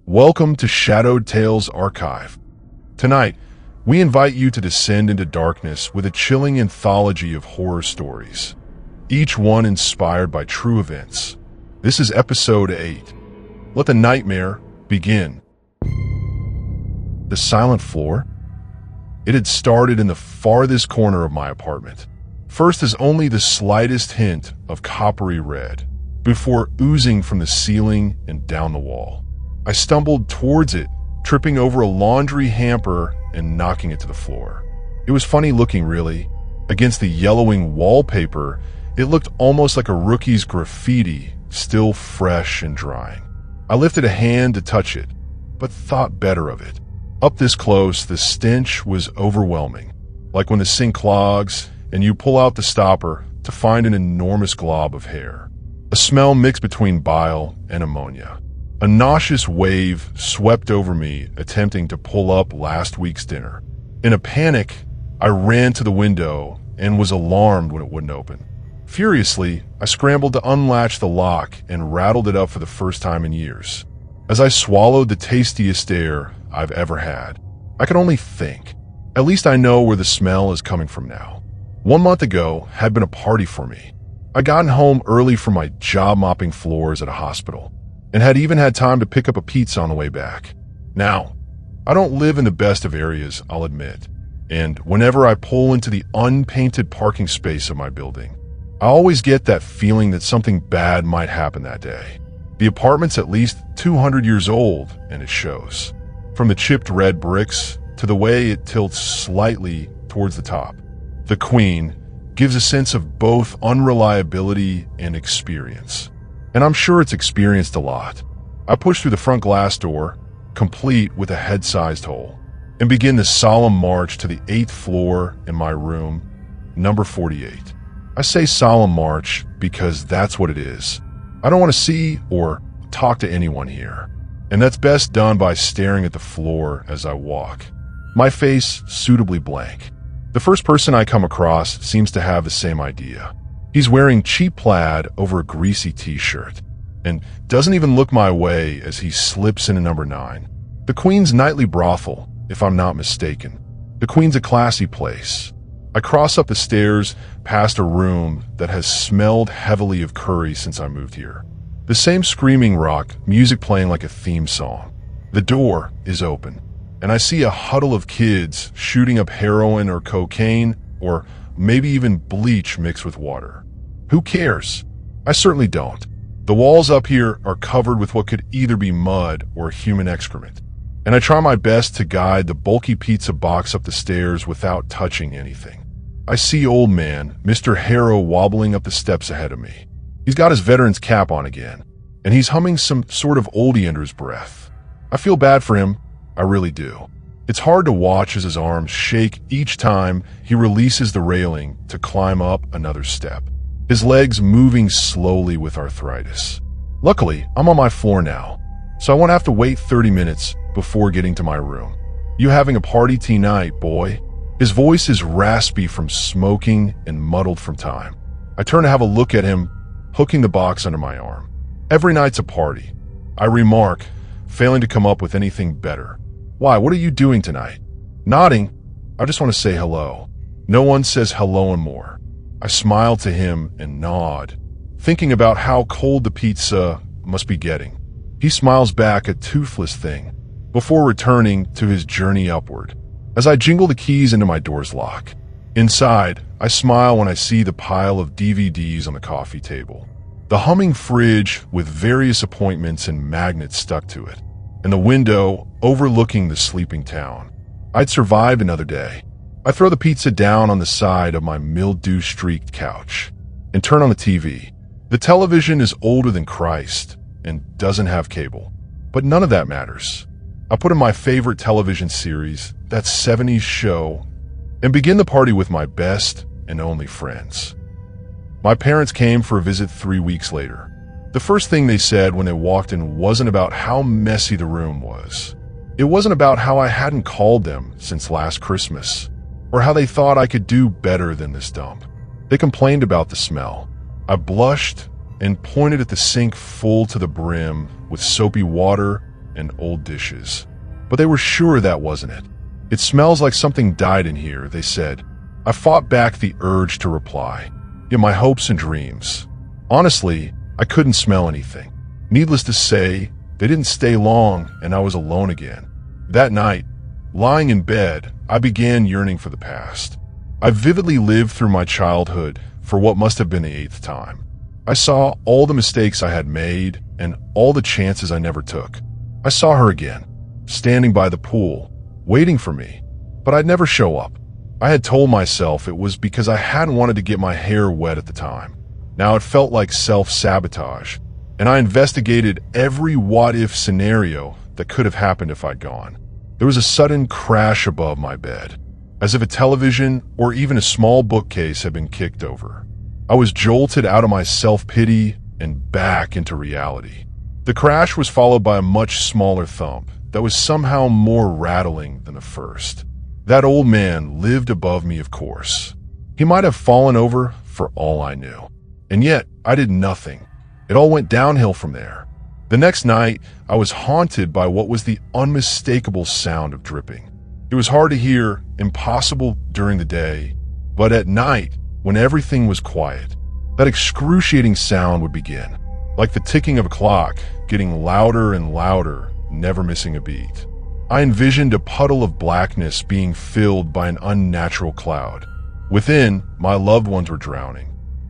Welcome to Shadowed Tales Archive. Tonight, we invite you to descend into darkness with a chilling anthology of horror stories, each one inspired by true events. This is episode 8. Let the nightmare begin. The silent floor? It had started in the farthest corner of my apartment, first as only the slightest hint of coppery red, before oozing from the ceiling and down the wall. I stumbled towards it, tripping over a laundry hamper and knocking it to the floor. It was funny looking, really. Against the yellowing wallpaper, it looked almost like a rookie's graffiti, still fresh and drying. I lifted a hand to touch it, but thought better of it. Up this close, the stench was overwhelming, like when the sink clogs and you pull out the stopper to find an enormous glob of hair. A smell mixed between bile and ammonia. A nauseous wave swept over me, attempting to pull up last week's dinner. In a panic, I ran to the window and was alarmed when it wouldn't open. Furiously, I scrambled to unlatch the lock and rattled it up for the first time in years. As I swallowed the tastiest air I've ever had, I could only think. At least I know where the smell is coming from now. 1 month ago had been a party for me. I'd gotten home early from my job mopping floors at a hospital, and had even had time to pick up a pizza on the way back. Now, I don't live in the best of areas, I'll admit, and whenever I pull into the unpainted parking space of my building, I always get that feeling that something bad might happen that day. The apartment's at least 200 years old, and it shows. From the chipped red bricks to the way it tilts slightly towards the top. The Queen gives a sense of both unreliability and experience. And I'm sure it's experienced a lot. I push through the front glass door, complete with a head-sized hole, and begin the solemn march to the 8th floor in my room, number 48. I say solemn march because that's what it is. I don't want to see or talk to anyone here, and that's best done by staring at the floor as I walk, my face suitably blank. The first person I come across seems to have the same idea. He's wearing cheap plaid over a greasy t-shirt, and doesn't even look my way as he slips into number 9. The Queen's nightly brothel, if I'm not mistaken. The Queen's a classy place. I cross up the stairs past a room that has smelled heavily of curry since I moved here. The same screaming rock, music playing like a theme song. The door is open, and I see a huddle of kids shooting up heroin or cocaine, or maybe even bleach mixed with water. Who cares? I certainly don't. The walls up here are covered with what could either be mud or human excrement, and I try my best to guide the bulky pizza box up the stairs without touching anything. I see old man, Mr. Harrow, wobbling up the steps ahead of me. He's got his veteran's cap on again, and he's humming some sort of oldie under his breath. I feel bad for him, I really do. It's hard to watch as his arms shake each time he releases the railing to climb up another step, his legs moving slowly with arthritis. Luckily, I'm on my floor now, so I won't have to wait 30 minutes before getting to my room. You having a party tonight, boy? His voice is raspy from smoking and muddled from time. I turn to have a look at him, hooking the box under my arm. Every night's a party, I remark, failing to come up with anything better. Why, what are you doing tonight? Nodding. I just want to say hello. No one says hello and more. I smile to him and nod, thinking about how cold the pizza must be getting. He smiles back, a toothless thing, before returning to his journey upward. As I jingle the keys into my door's lock. Inside, I smile when I see the pile of DVDs on the coffee table, the humming fridge with various appointments and magnets stuck to it, and the window overlooking the sleeping town. I'd survive another day. I throw the pizza down on the side of my mildew-streaked couch and turn on the TV. The television is older than Christ and doesn't have cable, but none of that matters. I put in my favorite television series, that 70s show, and begin the party with my best and only friends. My parents came for a visit 3 weeks later. The first thing they said when they walked in wasn't about how messy the room was. It wasn't about how I hadn't called them since last Christmas, or how they thought I could do better than this dump. They complained about the smell. I blushed and pointed at the sink full to the brim with soapy water and old dishes. But they were sure that wasn't it. "It smells like something died in here," they said. I fought back the urge to reply. Yet my hopes and dreams. Honestly, I couldn't smell anything. Needless to say, they didn't stay long and I was alone again. That night, lying in bed, I began yearning for the past. I vividly lived through my childhood for what must have been the 8th time. I saw all the mistakes I had made and all the chances I never took. I saw her again, standing by the pool, waiting for me, but I'd never show up. I had told myself it was because I hadn't wanted to get my hair wet at the time. Now it felt like self-sabotage, and I investigated every what-if scenario that could have happened if I'd gone. There was a sudden crash above my bed, as if a television or even a small bookcase had been kicked over. I was jolted out of my self-pity and back into reality. The crash was followed by a much smaller thump that was somehow more rattling than the first. That old man lived above me, of course. He might have fallen over for all I knew. And yet, I did nothing. It all went downhill from there. The next night, I was haunted by what was the unmistakable sound of dripping. It was hard to hear, impossible during the day, but at night, when everything was quiet, that excruciating sound would begin, like the ticking of a clock, getting louder and louder, never missing a beat. I envisioned a puddle of blackness being filled by an unnatural cloud. Within, my loved ones were drowning.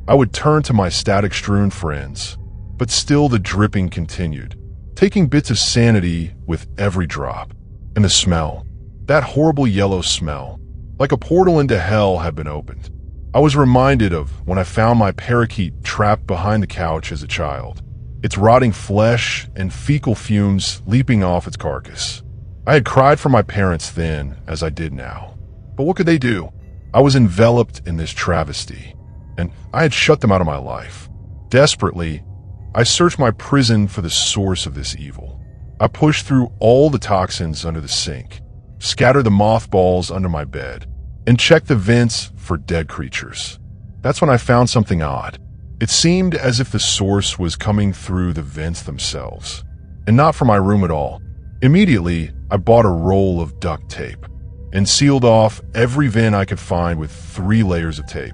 I would turn to my static-strewn friends, but still the dripping continued, taking bits of sanity with every drop. And the smell, that horrible yellow smell, like a portal into hell had been opened. I was reminded of when I found my parakeet trapped behind the couch as a child, its rotting flesh and fecal fumes leaping off its carcass. I had cried for my parents then, as I did now. But what could they do? I was enveloped in this travesty, and I had shut them out of my life. Desperately, I searched my prison for the source of this evil. I pushed through all the toxins under the sink, scattered the mothballs under my bed, and checked the vents for dead creatures. That's when I found something odd. It seemed as if the source was coming through the vents themselves, and not from my room at all. Immediately, I bought a roll of duct tape and sealed off every vent I could find with 3 layers of tape.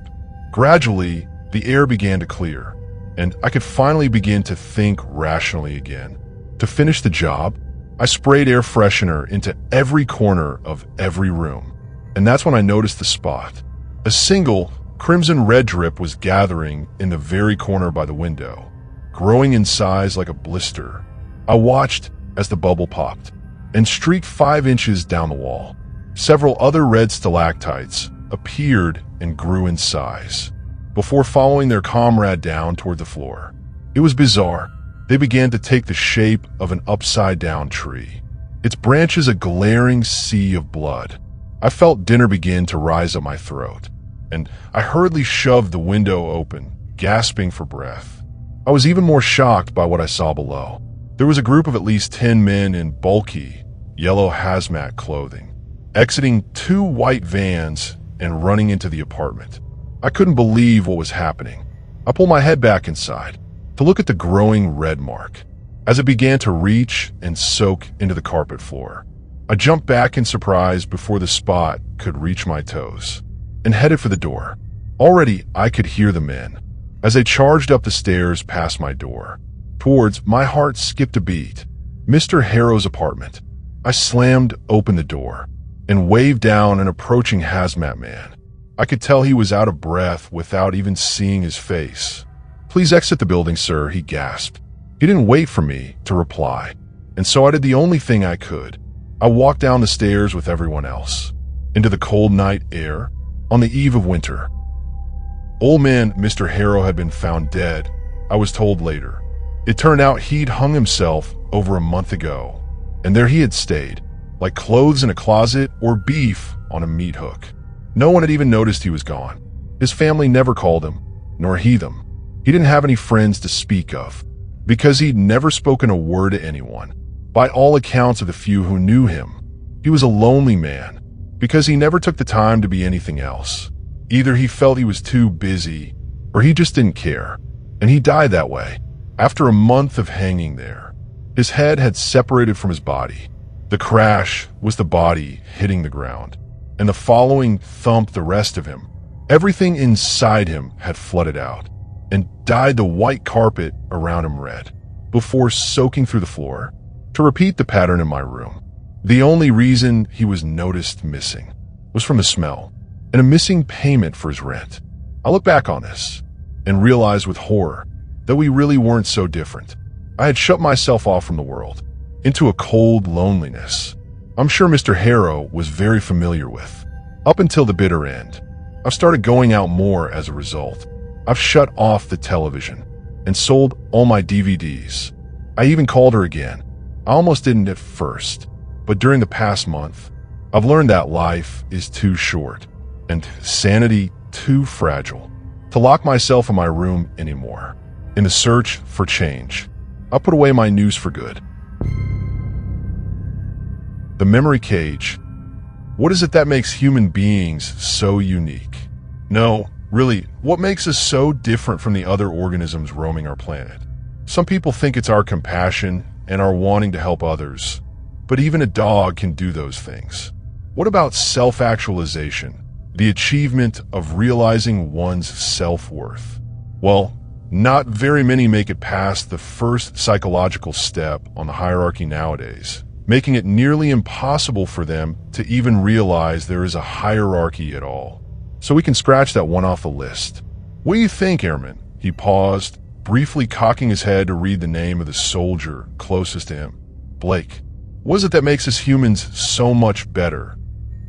Gradually, the air began to clear, and I could finally begin to think rationally again. To finish the job, I sprayed air freshener into every corner of every room, and that's when I noticed the spot. A single crimson-red drip was gathering in the very corner by the window, growing in size like a blister. I watched as the bubble popped and streaked 5 inches down the wall. Several other red stalactites appeared and grew in size, before following their comrade down toward the floor. It was bizarre. They began to take the shape of an upside-down tree, its branches a glaring sea of blood. I felt dinner begin to rise up my throat, and I hurriedly shoved the window open, gasping for breath. I was even more shocked by what I saw below. There was a group of at least 10 men in bulky, yellow hazmat clothing, exiting 2 white vans and running into the apartment. I couldn't believe what was happening. I pulled my head back inside to look at the growing red mark as it began to reach and soak into the carpet floor. I jumped back in surprise before the spot could reach my toes and headed for the door. Already, I could hear the men as they charged up the stairs past my door. Towards, my heart skipped a beat. Mr. Harrow's apartment. I slammed open the door and waved down an approaching hazmat man. I could tell he was out of breath without even seeing his face. "Please exit the building, sir," he gasped. He didn't wait for me to reply, and so I did the only thing I could. I walked down the stairs with everyone else, into the cold night air, on the eve of winter. Old man Mr. Harrow had been found dead, I was told later. It turned out he'd hung himself over a month ago, and there he had stayed, like clothes in a closet or beef on a meat hook. No one had even noticed he was gone. His family never called him, nor he them. He didn't have any friends to speak of, because he'd never spoken a word to anyone. By all accounts of the few who knew him, he was a lonely man, because he never took the time to be anything else. Either he felt he was too busy, or he just didn't care, and he died that way, after a month of hanging there. His head had separated from his body. The crash was the body hitting the ground, and the following thump the rest of him. Everything inside him had flooded out and dyed the white carpet around him red before soaking through the floor. To repeat the pattern in my room, the only reason he was noticed missing was from the smell and a missing payment for his rent. I look back on this and realize with horror that we really weren't so different. I had shut myself off from the world into a cold loneliness I'm sure Mr. Harrow was very familiar with. Up until the bitter end, I've started going out more as a result. I've shut off the television and sold all my DVDs. I even called her again. I almost didn't at first, but during the past month, I've learned that life is too short and sanity too fragile to lock myself in my room anymore. In the search for change, I put away my news for good. The memory cage. What is it that makes human beings so unique? No, really, what makes us so different from the other organisms roaming our planet? Some people think it's our compassion and our wanting to help others, but even a dog can do those things. What about self-actualization, the achievement of realizing one's self-worth? Well, not very many make it past the first psychological step on the hierarchy nowadays, making it nearly impossible for them to even realize there is a hierarchy at all. So we can scratch that one off the list. What do you think, Airman? He paused, briefly cocking his head to read the name of the soldier closest to him. Blake. What is it that makes us humans so much better?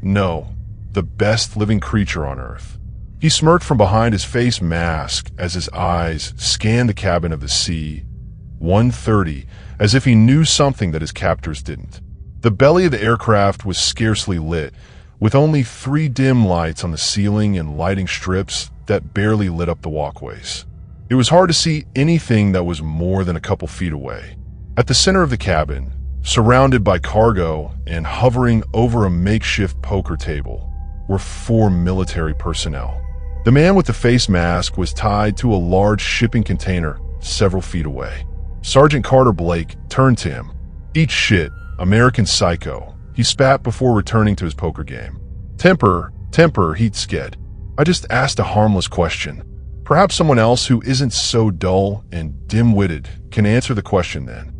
No, the best living creature on Earth. He smirked from behind his face mask as his eyes scanned the cabin of the C-130 as if he knew something that his captors didn't. The belly of the aircraft was scarcely lit, with only 3 dim lights on the ceiling and lighting strips that barely lit up the walkways. It was hard to see anything that was more than a couple feet away. At the center of the cabin, surrounded by cargo and hovering over a makeshift poker table, were 4 military personnel. The man with the face mask was tied to a large shipping container several feet away. Sergeant Carter Blake turned to him. Eat shit, American psycho, he spat before returning to his poker game. Temper, he'd sked. I just asked a harmless question. Perhaps someone else who isn't so dull and dim-witted can answer the question then.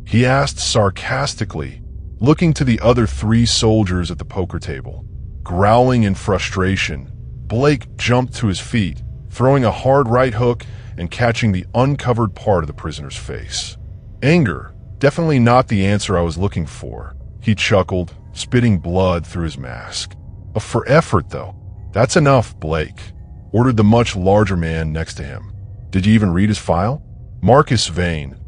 He asked sarcastically, looking to the other 3 soldiers at the poker table. Growling in frustration, Blake jumped to his feet, throwing a hard right hook and catching the uncovered part of the prisoner's face. Anger, definitely not the answer I was looking for. He chuckled, spitting blood through his mask. For effort, though. That's enough, Blake, ordered the much larger man next to him. Did you even read his file? Marcus Vane,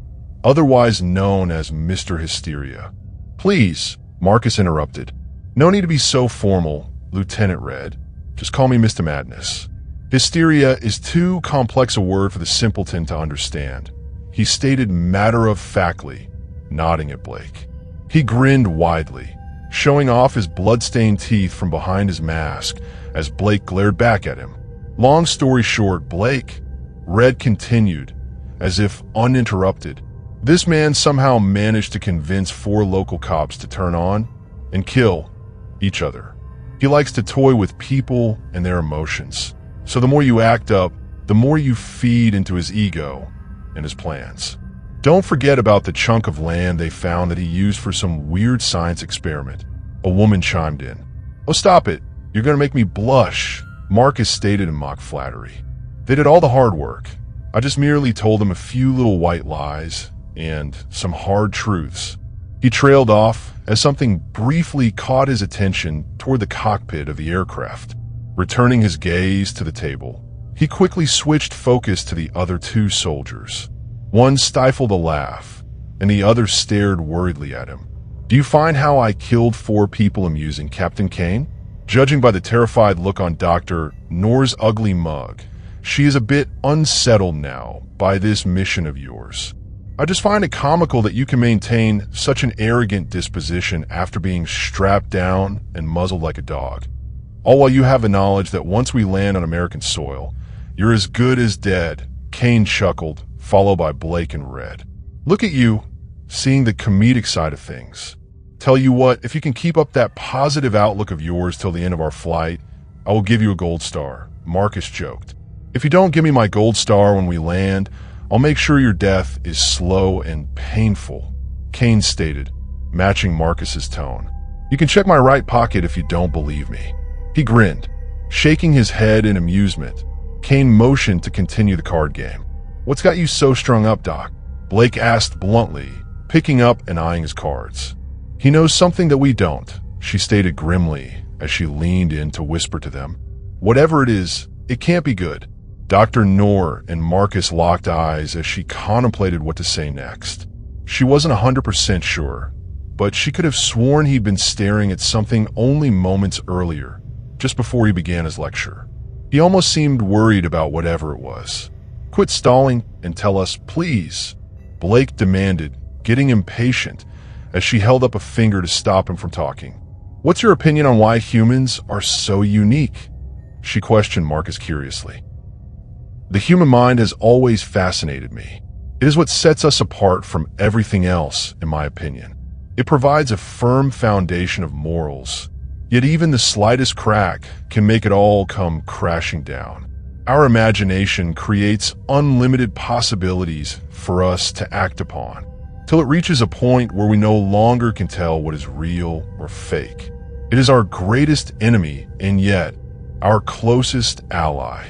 otherwise known as Mr. Hysteria. Please, Marcus interrupted. No need to be so formal, Lieutenant Red. Just call me Mr. Madness. Hysteria is too complex a word for the simpleton to understand. He stated matter-of-factly, nodding at Blake. He grinned widely, showing off his blood-stained teeth from behind his mask as Blake glared back at him. Long story short, Blake, Red continued, as if uninterrupted. This man somehow managed to convince 4 local cops to turn on and kill each other. He likes to toy with people and their emotions. So the more you act up, the more you feed into his ego and his plans. Don't forget about the chunk of land they found that he used for some weird science experiment. A woman chimed in. Oh, stop it. You're going to make me blush, Marcus stated in mock flattery. They did all the hard work. I just merely told them a few little white lies and some hard truths. He trailed off as something briefly caught his attention toward the cockpit of the aircraft. Returning his gaze to the table, he quickly switched focus to the other 2 soldiers. One stifled a laugh, and the other stared worriedly at him. Do you find how I killed 4 people amusing, Captain Kane? Judging by the terrified look on Dr. Nor's ugly mug, she is a bit unsettled now by this mission of yours. I just find it comical that you can maintain such an arrogant disposition after being strapped down and muzzled like a dog. All while you have the knowledge that once we land on American soil, you're as good as dead, Kane chuckled, followed by Blake and Red. Look at you, seeing the comedic side of things. Tell you what, if you can keep up that positive outlook of yours till the end of our flight, I will give you a gold star, Marcus joked. If you don't give me my gold star when we land, I'll make sure your death is slow and painful, Kane stated, matching Marcus's tone. You can check my right pocket if you don't believe me. He grinned, shaking his head in amusement. Kane motioned to continue the card game. What's got you so strung up, Doc? Blake asked bluntly, picking up and eyeing his cards. He knows something that we don't, she stated grimly as she leaned in to whisper to them. Whatever it is, it can't be good. Dr. Noor and Marcus locked eyes as she contemplated what to say next. She wasn't 100% sure, but she could have sworn he'd been staring at something only moments earlier, just before he began his lecture. He almost seemed worried about whatever it was. Quit stalling and tell us, please, Blake demanded, getting impatient as she held up a finger to stop him from talking. What's your opinion on why humans are so unique? She questioned Marcus curiously. The human mind has always fascinated me. It is what sets us apart from everything else, in my opinion. It provides a firm foundation of morals, yet even the slightest crack can make it all come crashing down. Our imagination creates unlimited possibilities for us to act upon, till it reaches a point where we no longer can tell what is real or fake. It is our greatest enemy and yet our closest ally.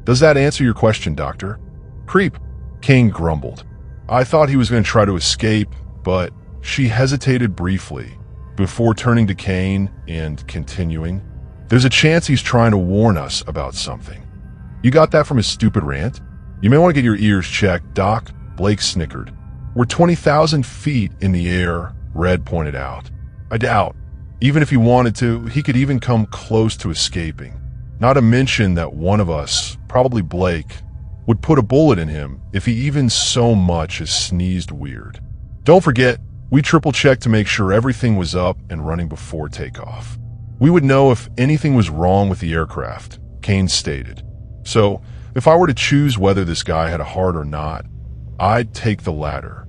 Does that answer your question, Doctor? Creep, Kane grumbled. I thought he was going to try to escape, but she hesitated briefly before turning to Kane and continuing. There's a chance he's trying to warn us about something. You got that from his stupid rant? You may want to get your ears checked, Doc, Blake snickered. We're 20,000 feet in the air, Red pointed out. I doubt. Even if he wanted to, he could even come close to escaping. Not to mention that one of us, probably Blake, would put a bullet in him if he even so much as sneezed weird. Don't forget, we triple-checked to make sure everything was up and running before takeoff. We would know if anything was wrong with the aircraft, Kane stated. So, if I were to choose whether this guy had a heart or not, I'd take the latter.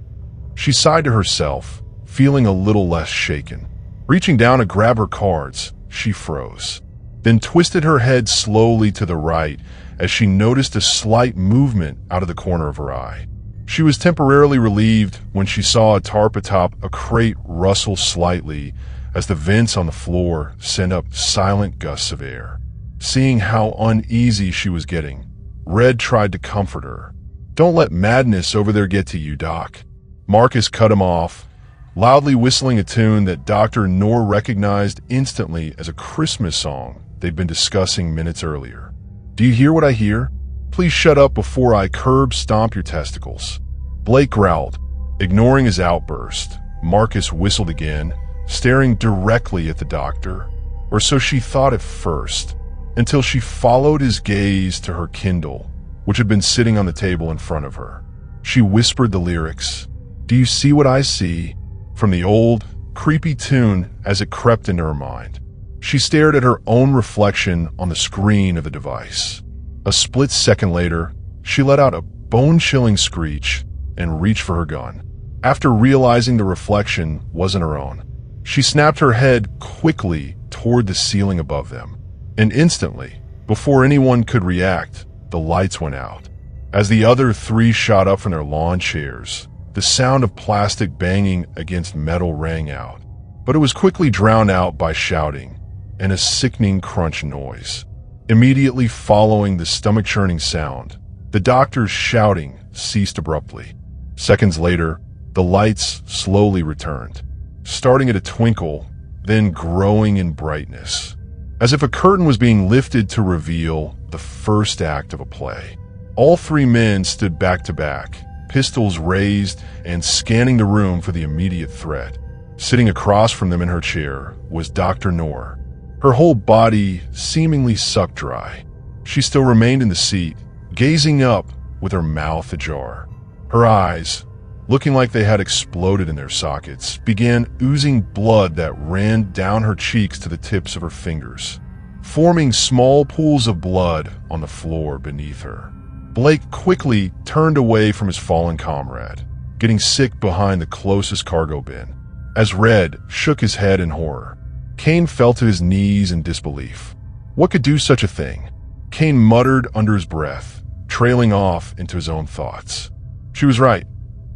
She sighed to herself, feeling a little less shaken. Reaching down to grab her cards, she froze, then twisted her head slowly to the right as she noticed a slight movement out of the corner of her eye. She was temporarily relieved when she saw a tarp atop a crate rustle slightly as the vents on the floor sent up silent gusts of air. Seeing how uneasy she was getting, Red tried to comfort her. Don't let madness over there get to you, Doc. Marcus cut him off, loudly whistling a tune that Dr. Noor recognized instantly as a Christmas song they'd been discussing minutes earlier. Do you hear what I hear? Please shut up before I curb stomp your testicles. Blake growled. Ignoring his outburst, Marcus whistled again, staring directly at the doctor, or so she thought at first, until she followed his gaze to her Kindle, which had been sitting on the table in front of her. She whispered the lyrics, "Do you see what I see?" from the old, creepy tune as it crept into her mind. She stared at her own reflection on the screen of the device. A split second later, she let out a bone-chilling screech and reached for her gun. After realizing the reflection wasn't her own, she snapped her head quickly toward the ceiling above them. And instantly, before anyone could react, the lights went out. As the other three shot up from their lawn chairs, the sound of plastic banging against metal rang out, but it was quickly drowned out by shouting and a sickening crunch noise. Immediately following the stomach-churning sound, the doctor's shouting ceased abruptly. Seconds later, the lights slowly returned, starting at a twinkle, then growing in brightness, as if a curtain was being lifted to reveal the first act of a play. All three men stood back to back, pistols raised and scanning the room for the immediate threat. Sitting across from them in her chair was Dr. Noor, her whole body seemingly sucked dry. She still remained in the seat, gazing up with her mouth ajar. Her eyes, looking like they had exploded in their sockets, began oozing blood that ran down her cheeks to the tips of her fingers, forming small pools of blood on the floor beneath her. Blake quickly turned away from his fallen comrade, getting sick behind the closest cargo bin. As Red shook his head in horror, Kane fell to his knees in disbelief. What could do such a thing? Kane muttered under his breath, trailing off into his own thoughts. She was right.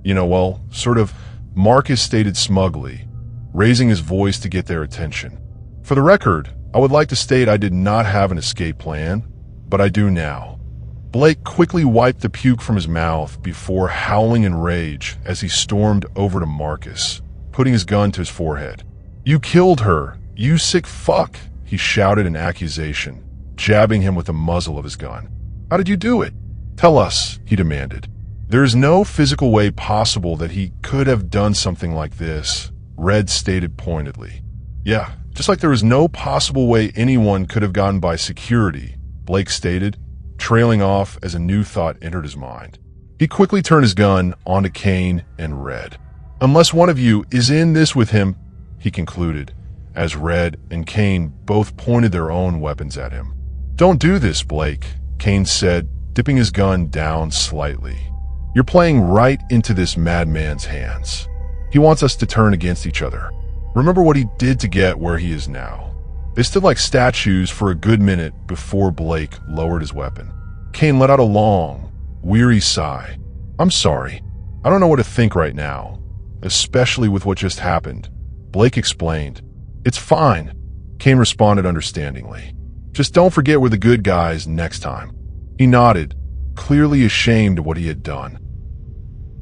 Well, sort of, Marcus stated smugly, raising his voice to get their attention. For the record, I would like to state I did not have an escape plan, but I do now. Blake quickly wiped the puke from his mouth before howling in rage as he stormed over to Marcus, putting his gun to his forehead. "You killed her, you sick fuck," he shouted in accusation, jabbing him with the muzzle of his gun. "How did you do it? Tell us," he demanded. "There is no physical way possible that he could have done something like this," Red stated pointedly. "Yeah, just like there is no possible way anyone could have gotten by security," Blake stated, trailing off as a new thought entered his mind. He quickly turned his gun onto Kane and Red. "Unless one of you is in this with him," he concluded, as Red and Kane both pointed their own weapons at him. "Don't do this, Blake," Kane said, dipping his gun down slightly. "You're playing right into this madman's hands. He wants us to turn against each other. Remember what he did to get where he is now." They stood like statues for a good minute before Blake lowered his weapon. Kane let out a long, weary sigh. "I'm sorry. I don't know what to think right now, especially with what just happened," Blake explained. "It's fine," Kane responded understandingly. "Just don't forget we're the good guys next time." He nodded, clearly ashamed of what he had done.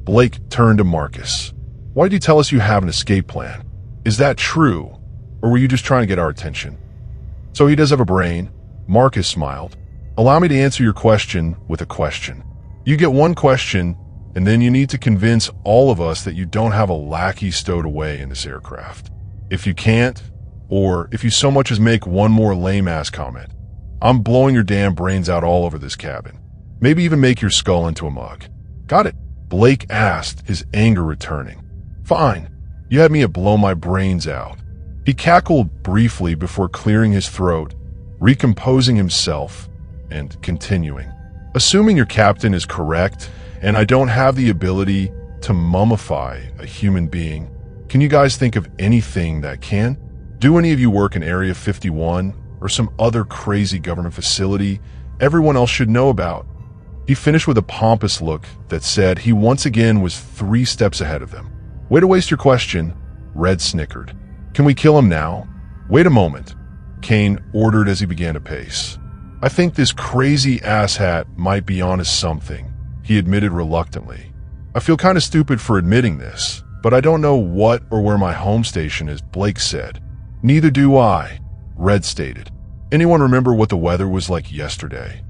Blake turned to Marcus. "Why did you tell us you have an escape plan? Is that true, or were you just trying to get our attention?" "So he does have a brain," Marcus smiled. "Allow me to answer your question with a question. You get one question, and then you need to convince all of us that you don't have a lackey stowed away in this aircraft. If you can't, or if you so much as make one more lame-ass comment, I'm blowing your damn brains out all over this cabin. Maybe even make your skull into a mug." "Got it?" Blake asked, his anger returning. "Fine. You had me at blow my brains out." He cackled briefly before clearing his throat, recomposing himself, and continuing. "Assuming your captain is correct, and I don't have the ability to mummify a human being, can you guys think of anything that can? Do any of you work in Area 51 or some other crazy government facility everyone else should know about?" He finished with a pompous look that said he once again was 3 steps ahead of them. "Way to waste your question," Red snickered. "Can we kill him now?" "Wait a moment," Kane ordered as he began to pace. "I think this crazy asshat might be onto something," he admitted reluctantly. "I feel kind of stupid for admitting this, but I don't know what or where my home station is," Blake said. "Neither do I," Red stated. "Anyone remember what the weather was like yesterday?"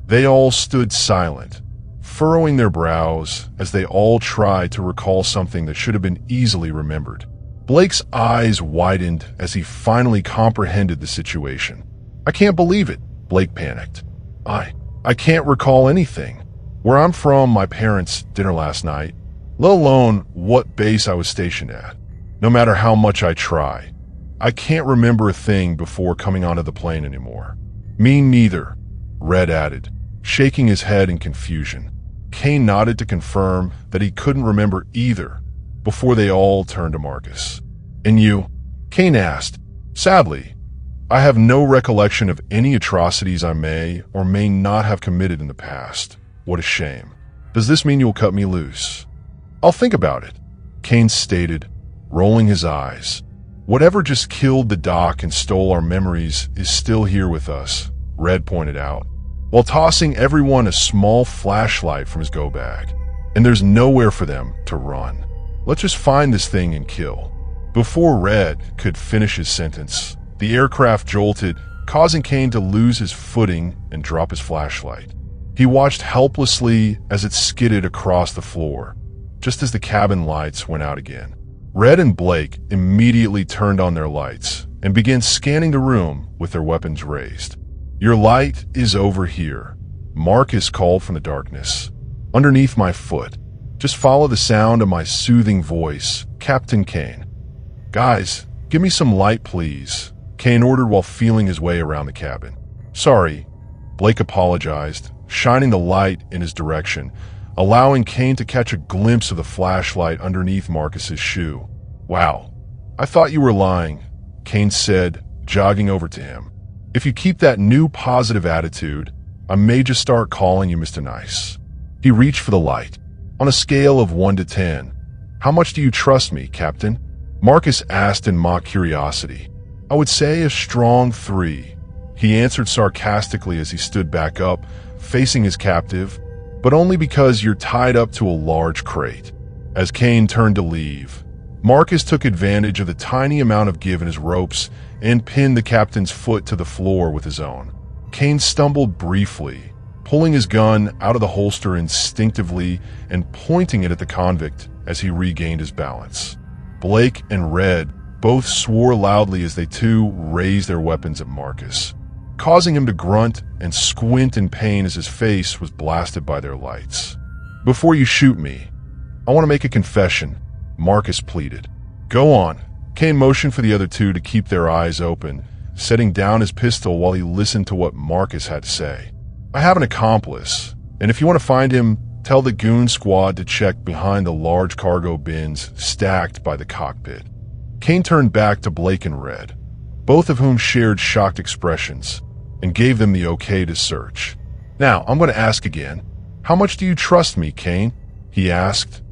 They all stood silent, furrowing their brows as they all tried to recall something that should have been easily remembered. Blake's eyes widened as he finally comprehended the situation. "I can't believe it," Blake panicked. I can't recall anything. Where I'm from, my parents' dinner last night, let alone what base I was stationed at. No matter how much I try, I can't remember a thing before coming onto the plane anymore." "Me neither," Red added, shaking his head in confusion. Kane nodded to confirm that he couldn't remember either before they all turned to Marcus. "And you?" Kane asked. "Sadly, I have no recollection of any atrocities I may or may not have committed in the past. What a shame. Does this mean you'll cut me loose?" "I'll think about it," Kane stated, rolling his eyes. "Whatever just killed the doc and stole our memories is still here with us," Red pointed out, while tossing everyone a small flashlight from his go bag. "And there's nowhere for them to run. Let's just find this thing and kill." Before Red could finish his sentence, the aircraft jolted, causing Kane to lose his footing and drop his flashlight. He watched helplessly as it skidded across the floor, just as the cabin lights went out again. Red and Blake immediately turned on their lights and began scanning the room with their weapons raised. "Your light is over here," Marcus called from the darkness. "Underneath my foot. Just follow the sound of my soothing voice, Captain Kane." "Guys, give me some light, please," Kane ordered while feeling his way around the cabin. "Sorry," Blake apologized, shining the light in his direction. allowing Kane to catch a glimpse of the flashlight underneath Marcus's shoe. "Wow, I thought you were lying," Kane said, jogging over to him. "If you keep that new positive attitude, I may just start calling you Mr. Nice." He reached for the light. "On a scale of 1 to 10, how much do you trust me, Captain?" Marcus asked in mock curiosity. "I would say a strong 3, he answered sarcastically as he stood back up, facing his captive, "but only because you're tied up to a large crate." As Kane turned to leave, Marcus took advantage of the tiny amount of give in his ropes and pinned the captain's foot to the floor with his own. Kane stumbled briefly, pulling his gun out of the holster instinctively and pointing it at the convict as he regained his balance. Blake and Red both swore loudly as they too raised their weapons at Marcus, causing him to grunt and squint in pain as his face was blasted by their lights. "Before you shoot me, I want to make a confession," Marcus pleaded. "Go on." Kane motioned for the other two to keep their eyes open, setting down his pistol while he listened to what Marcus had to say. "I have an accomplice, and if you want to find him, tell the goon squad to check behind the large cargo bins stacked by the cockpit." Kane turned back to Blake and Red, both of whom shared shocked expressions, and gave them the okay to search. "Now, I'm going to ask again. How much do you trust me, Kane?" he asked,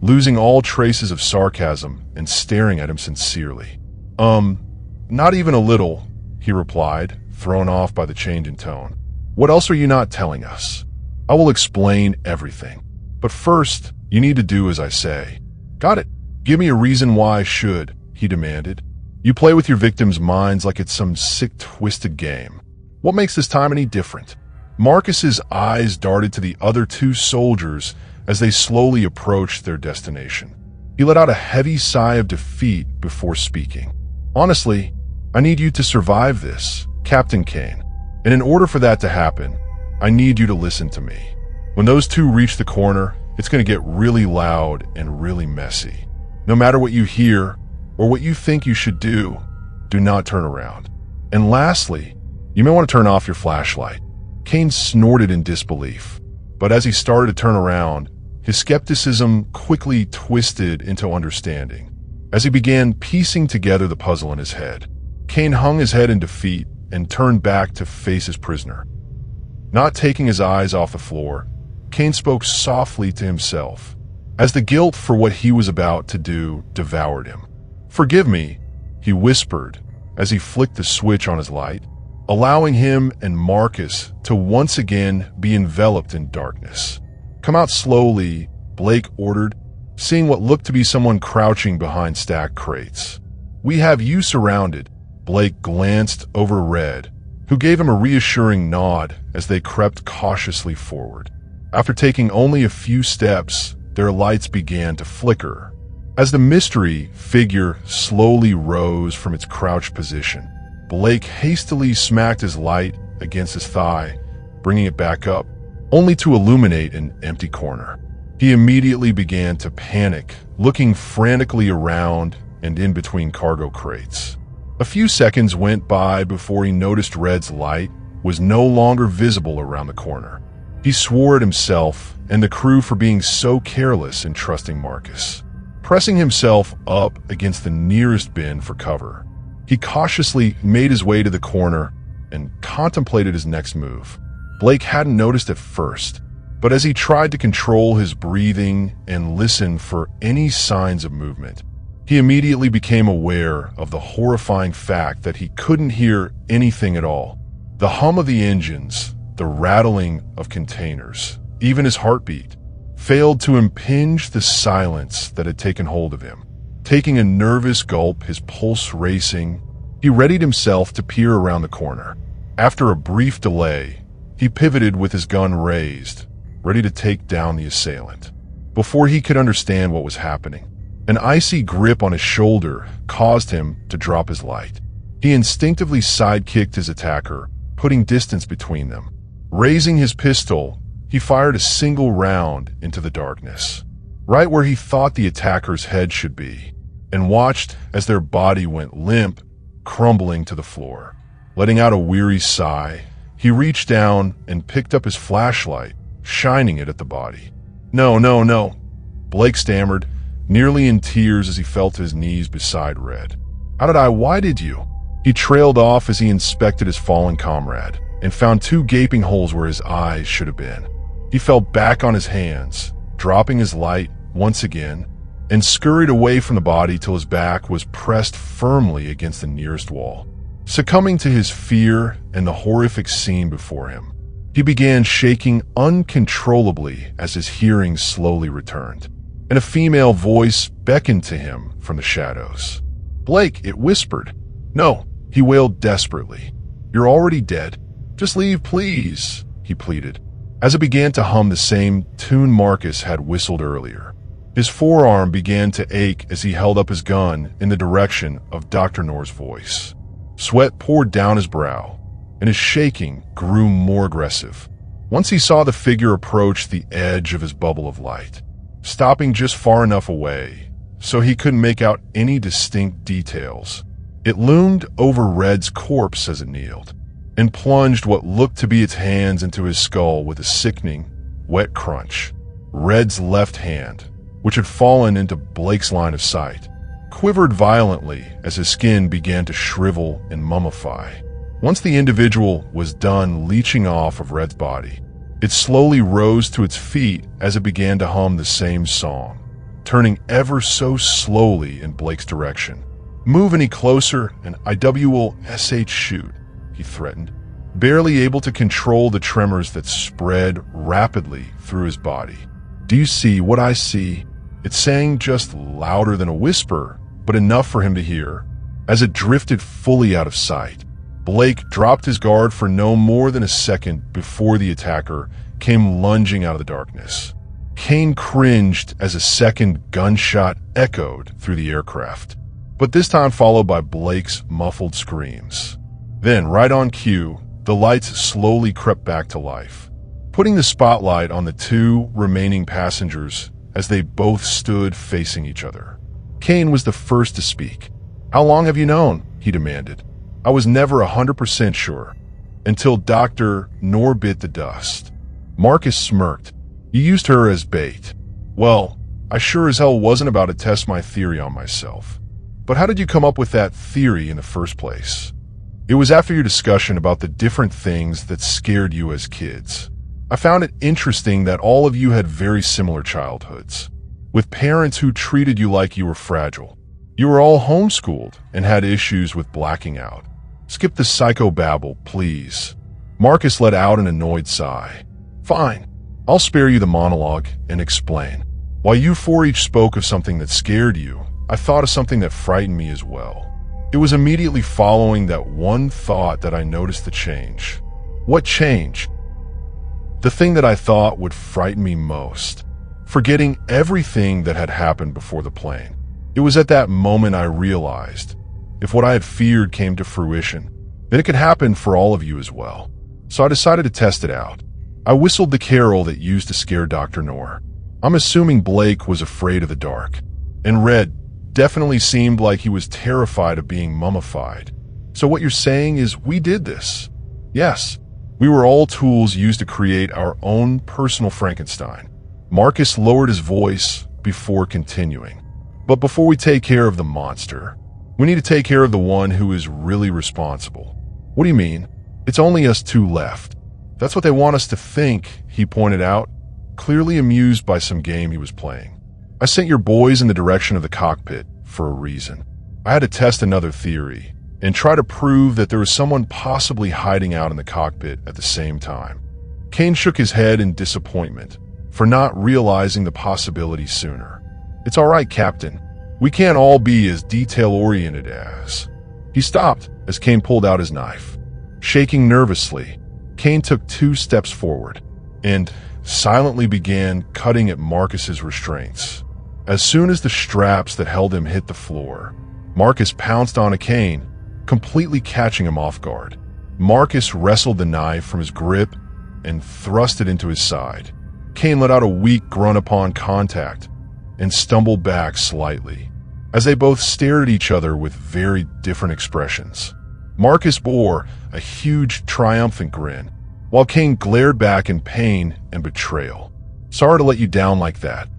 losing all traces of sarcasm and staring at him sincerely. Not even a little," he replied, thrown off by the change in tone. "What else are you not telling us? I will explain everything. But first, you need to do as I say." "Got it. Give me a reason why I should," he demanded. "You play with your victims' minds like it's some sick, twisted game. What makes this time any different?" Marcus's eyes darted to the other two soldiers as they slowly approached their destination. He let out a heavy sigh of defeat before speaking. "Honestly, I need you to survive this, Captain Kane. And in order for that to happen, I need you to listen to me. When those two reach the corner, it's going to get really loud and really messy. No matter what you hear or what you think you should do not turn around. And lastly, you may want to turn off your flashlight." Kane snorted in disbelief, but as he started to turn around, his skepticism quickly twisted into understanding. As he began piecing together the puzzle in his head, Kane hung his head in defeat and turned back to face his prisoner. Not taking his eyes off the floor, Kane spoke softly to himself, as the guilt for what he was about to do devoured him. "Forgive me," he whispered as he flicked the switch on his light, allowing him and Marcus to once again be enveloped in darkness. "Come out slowly," Blake ordered, seeing what looked to be someone crouching behind stacked crates. "We have you surrounded." Blake glanced over Red, who gave him a reassuring nod as they crept cautiously forward. After taking only a few steps, their lights began to flicker. As the mystery figure slowly rose from its crouched position, Blake hastily smacked his light against his thigh, bringing it back up, only to illuminate an empty corner. He immediately began to panic, looking frantically around and in between cargo crates. A few seconds went by before he noticed Red's light was no longer visible around the corner. He swore at himself and the crew for being so careless in trusting Marcus. Pressing himself up against the nearest bin for cover, he cautiously made his way to the corner and contemplated his next move. Blake hadn't noticed at first, but as he tried to control his breathing and listen for any signs of movement, he immediately became aware of the horrifying fact that he couldn't hear anything at all. The hum of the engines, the rattling of containers, even his heartbeat, failed to impinge the silence that had taken hold of him. Taking a nervous gulp, his pulse racing, he readied himself to peer around the corner. After a brief delay, he pivoted with his gun raised, ready to take down the assailant. Before he could understand what was happening, an icy grip on his shoulder caused him to drop his light. He instinctively sidekicked his attacker, putting distance between them. Raising his pistol, he fired a single round into the darkness, right where he thought the attacker's head should be, and watched as their body went limp, crumbling to the floor. Letting out a weary sigh, he reached down and picked up his flashlight, shining it at the body. No, no, no, Blake stammered, nearly in tears as he fell to his knees beside Red. Why did you? He trailed off as he inspected his fallen comrade and found two gaping holes where his eyes should have been. He fell back on his hands, dropping his light once again, and scurried away from the body till his back was pressed firmly against the nearest wall. Succumbing to his fear and the horrific scene before him, he began shaking uncontrollably as his hearing slowly returned, and a female voice beckoned to him from the shadows. "Blake," it whispered. "No," he wailed desperately. "You're already dead. Just leave, please," he pleaded, as it began to hum the same tune Marcus had whistled earlier. His forearm began to ache as he held up his gun in the direction of Dr. Nor's voice. Sweat poured down his brow, and his shaking grew more aggressive. Once he saw the figure approach the edge of his bubble of light, stopping just far enough away so he couldn't make out any distinct details. It loomed over Red's corpse as it kneeled, and plunged what looked to be its hands into his skull with a sickening, wet crunch. Red's left hand, which had fallen into Blake's line of sight, quivered violently as his skin began to shrivel and mummify. Once the individual was done leeching off of Red's body, it slowly rose to its feet as it began to hum the same song, turning ever so slowly in Blake's direction. "Move any closer and I will shoot," he threatened, barely able to control the tremors that spread rapidly through his body. "Do you see what I see?" It sang just louder than a whisper, but enough for him to hear. As it drifted fully out of sight, Blake dropped his guard for no more than a second before the attacker came lunging out of the darkness. Kane cringed as a second gunshot echoed through the aircraft, but this time followed by Blake's muffled screams. Then, right on cue, the lights slowly crept back to life, putting the spotlight on the two remaining passengers as they both stood facing each other. Kane was the first to speak. "How long have you known?" he demanded. "I was never 100% sure, until Dr. Nor bit the dust." Marcus smirked. "You used her as bait. Well, I sure as hell wasn't about to test my theory on myself. But how did you come up with that theory in the first place?" "It was after your discussion about the different things that scared you as kids. I found it interesting that all of you had very similar childhoods, with parents who treated you like you were fragile. You were all homeschooled and had issues with blacking out." "Skip the psychobabble, please." Marcus let out an annoyed sigh. "Fine, I'll spare you the monologue and explain. While you four each spoke of something that scared you, I thought of something that frightened me as well. It was immediately following that one thought that I noticed the change." "What change?" "The thing that I thought would frighten me most. Forgetting everything that had happened before the plane. It was at that moment I realized, if what I had feared came to fruition, then it could happen for all of you as well. So I decided to test it out. I whistled the carol that used to scare Dr. Nor. I'm assuming Blake was afraid of the dark, and Red definitely seemed like he was terrified of being mummified. So what you're saying is we did this?" "Yes. We were all tools used to create our own personal Frankenstein." Marcus lowered his voice before continuing. "But before we take care of the monster, we need to take care of the one who is really responsible." "What do you mean?" "It's only us two left." "That's what they want us to think," he pointed out, clearly amused by some game he was playing. "I sent your boys in the direction of the cockpit for a reason. I had to test another theory and try to prove that there was someone possibly hiding out in the cockpit at the same time." Kane shook his head in disappointment for not realizing the possibility sooner. "It's all right, Captain. We can't all be as detail-oriented as..." He stopped as Kane pulled out his knife. Shaking nervously, Kane took 2 steps forward and silently began cutting at Marcus's restraints. As soon as the straps that held him hit the floor, Marcus pounced on Kane, completely catching him off guard. Marcus wrestled the knife from his grip and thrust it into his side. Kane let out a weak grunt upon contact and stumbled back slightly, as they both stared at each other with very different expressions. Marcus bore a huge triumphant grin, while Kane glared back in pain and betrayal. Sorry to let you down like that,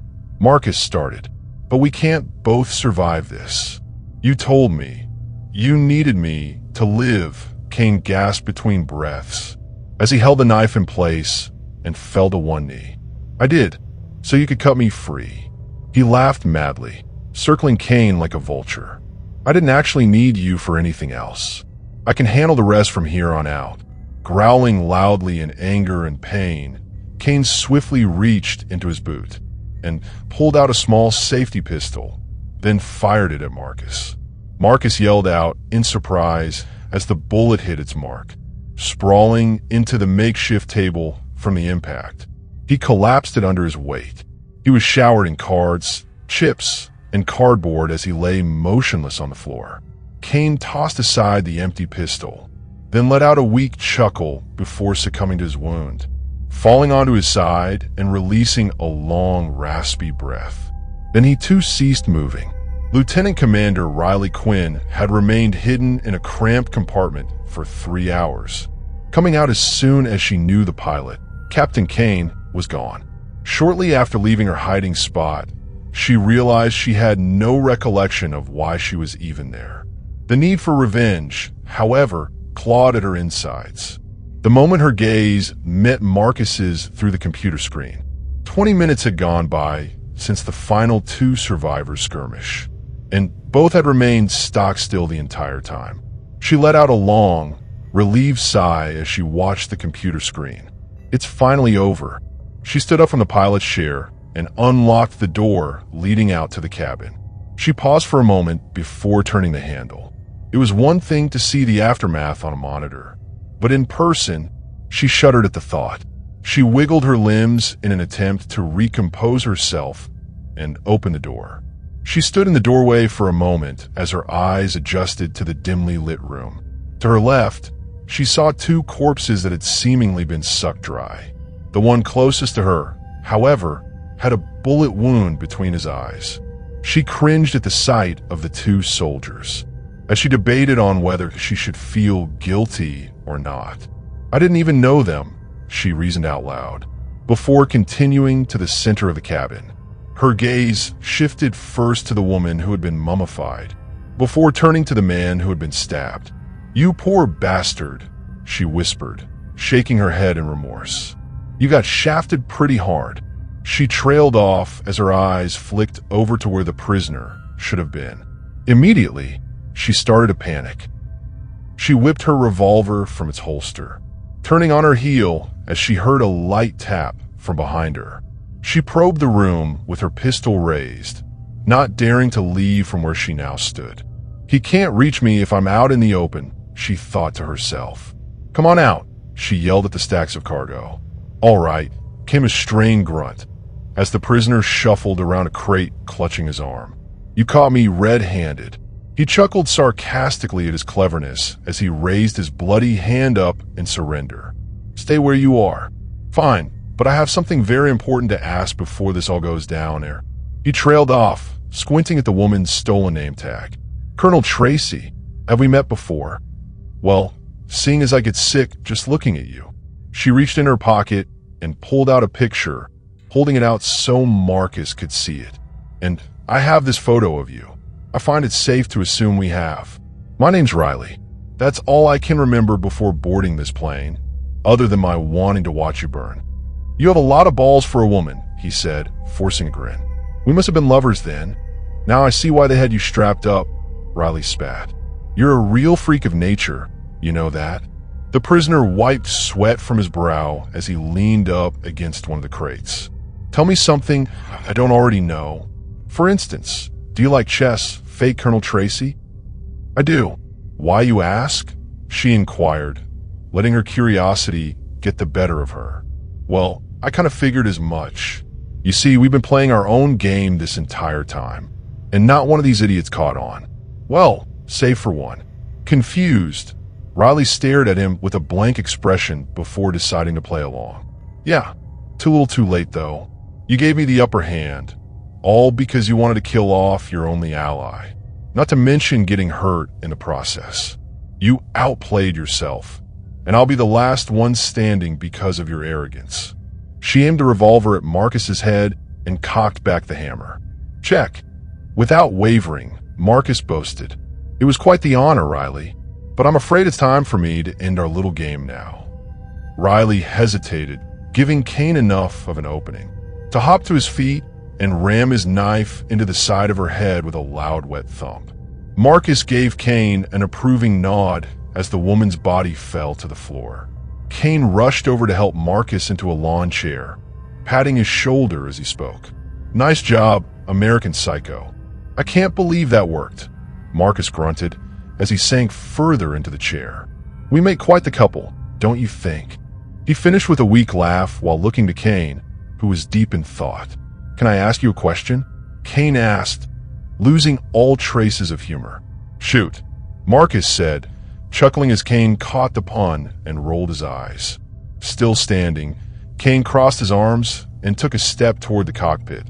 Marcus started. But we can't both survive this. You told me. You needed me to live, Kane gasped between breaths, as he held the knife in place and fell to one knee. I did, so you could cut me free. He laughed madly, circling Kane like a vulture. I didn't actually need you for anything else. I can handle the rest from here on out. Growling loudly in anger and pain, Kane swiftly reached into his boot and pulled out a small safety pistol, then fired it at Marcus. Marcus yelled out in surprise as the bullet hit its mark, sprawling into the makeshift table from the impact. He collapsed it under his weight. He was showered in cards, chips, and cardboard as he lay motionless on the floor. Kane tossed aside the empty pistol, then let out a weak chuckle before succumbing to his wound, falling onto his side and releasing a long, raspy breath. Then he too ceased moving. Lieutenant Commander Riley Quinn had remained hidden in a cramped compartment for 3 hours. Coming out as soon as she knew the pilot, Captain Kane, was gone. Shortly after leaving her hiding spot, she realized she had no recollection of why she was even there. The need for revenge, however, clawed at her insides. The moment her gaze met Marcus's through the computer screen, 20 minutes had gone by since the final 2 survivors' skirmish, and both had remained stock still the entire time. She let out a long, relieved sigh as she watched the computer screen. It's finally over. She stood up from the pilot's chair and unlocked the door leading out to the cabin. She paused for a moment before turning the handle. It was one thing to see the aftermath on a monitor, but in person, she shuddered at the thought. She wiggled her limbs in an attempt to recompose herself and opened the door. She stood in the doorway for a moment as her eyes adjusted to the dimly lit room. To her left, she saw 2 corpses that had seemingly been sucked dry. The one closest to her, however, had a bullet wound between his eyes. She cringed at the sight of the 2 soldiers, as she debated on whether she should feel guilty or not. I didn't even know them, she reasoned out loud, before continuing to the center of the cabin. Her gaze shifted first to the woman who had been mummified, before turning to the man who had been stabbed. You poor bastard, she whispered, shaking her head in remorse. You got shafted pretty hard. She trailed off as her eyes flicked over to where the prisoner should have been. Immediately, she started to panic. She whipped her revolver from its holster, turning on her heel as she heard a light tap from behind her. She probed the room with her pistol raised, not daring to leave from where she now stood. He can't reach me if I'm out in the open, she thought to herself. Come on out, she yelled at the stacks of cargo. All right, came a strained grunt, as the prisoner shuffled around a crate clutching his arm. You caught me red-handed. He chuckled sarcastically at his cleverness as he raised his bloody hand up in surrender. Stay where you are. Fine, but I have something very important to ask before this all goes down there. He trailed off, squinting at the woman's stolen name tag. Colonel Tracy, have we met before? Well, seeing as I get sick just looking at you. She reached in her pocket and pulled out a picture, holding it out so Marcus could see it. And I have this photo of you. I find it safe to assume we have. My name's Riley. That's all I can remember before boarding this plane, other than my wanting to watch you burn. You have a lot of balls for a woman, he said, forcing a grin. We must have been lovers then. Now I see why they had you strapped up, Riley spat. You're a real freak of nature, you know that? The prisoner wiped sweat from his brow as he leaned up against one of the crates. Tell me something I don't already know. For instance, do you like chess, fake Colonel Tracy? I do. Why, you ask? She inquired, letting her curiosity get the better of her. Well, I kind of figured as much. You see, we've been playing our own game this entire time, and not one of these idiots caught on. Well, save for one. Confused, Riley stared at him with a blank expression before deciding to play along. Yeah, too little too late though. You gave me the upper hand, all because you wanted to kill off your only ally, not to mention getting hurt in the process. You outplayed yourself, and I'll be the last one standing because of your arrogance. She aimed the revolver at Marcus's head and cocked back the hammer. Check. Without wavering, Marcus boasted. It was quite the honor, Riley, but I'm afraid it's time for me to end our little game now. Riley hesitated, giving Kane enough of an opening to hop to his feet and ram his knife into the side of her head with a loud, wet thump. Marcus gave Kane an approving nod as the woman's body fell to the floor. Kane rushed over to help Marcus into a lawn chair, patting his shoulder as he spoke. Nice job, American Psycho. I can't believe that worked, Marcus grunted as he sank further into the chair. We make quite the couple, don't you think? He finished with a weak laugh while looking to Kane, who was deep in thought. Can I ask you a question? Kane asked, losing all traces of humor. Shoot, Marcus said, chuckling as Kane caught the pun and rolled his eyes. Still standing, Kane crossed his arms and took a step toward the cockpit,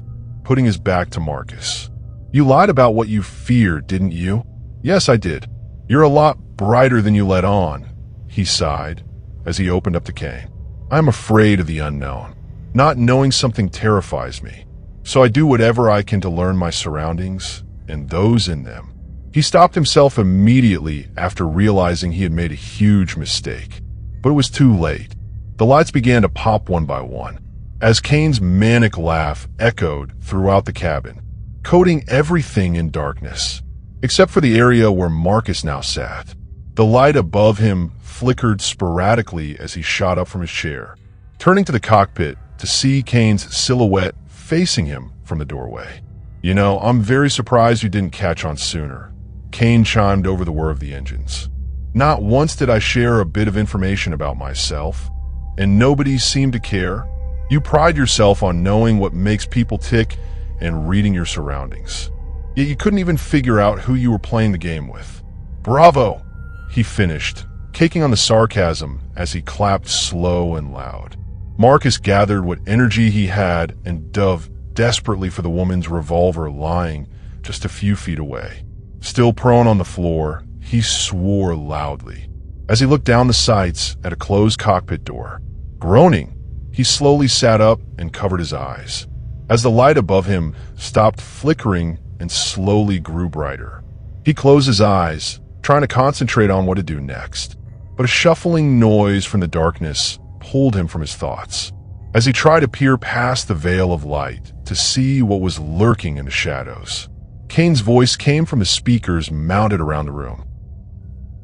putting his back to Marcus. You lied about what you feared, didn't you? Yes, I did. You're a lot brighter than you let on, he sighed as he opened up to Kane. I'm afraid of the unknown. Not knowing something terrifies me, so I do whatever I can to learn my surroundings and those in them. He stopped himself immediately after realizing he had made a huge mistake, but it was too late. The lights began to pop one by one, as Kane's manic laugh echoed throughout the cabin, coating everything in darkness, except for the area where Marcus now sat. The light above him flickered sporadically as he shot up from his chair, turning to the cockpit to see Kane's silhouette facing him from the doorway. You know, I'm very surprised you didn't catch on sooner, Kane chimed over the whir of the engines. Not once did I share a bit of information about myself, and nobody seemed to care. You pride yourself on knowing what makes people tick and reading your surroundings. Yet you couldn't even figure out who you were playing the game with. Bravo, he finished, caking on the sarcasm as he clapped slow and loud. Marcus gathered what energy he had and dove desperately for the woman's revolver lying just a few feet away. Still prone on the floor, he swore loudly as he looked down the sights at a closed cockpit door. Groaning, he slowly sat up and covered his eyes as the light above him stopped flickering and slowly grew brighter. He closed his eyes, trying to concentrate on what to do next, but a shuffling noise from the darkness pulled him from his thoughts as he tried to peer past the veil of light to see what was lurking in the shadows. Kane's voice came from the speakers mounted around the room.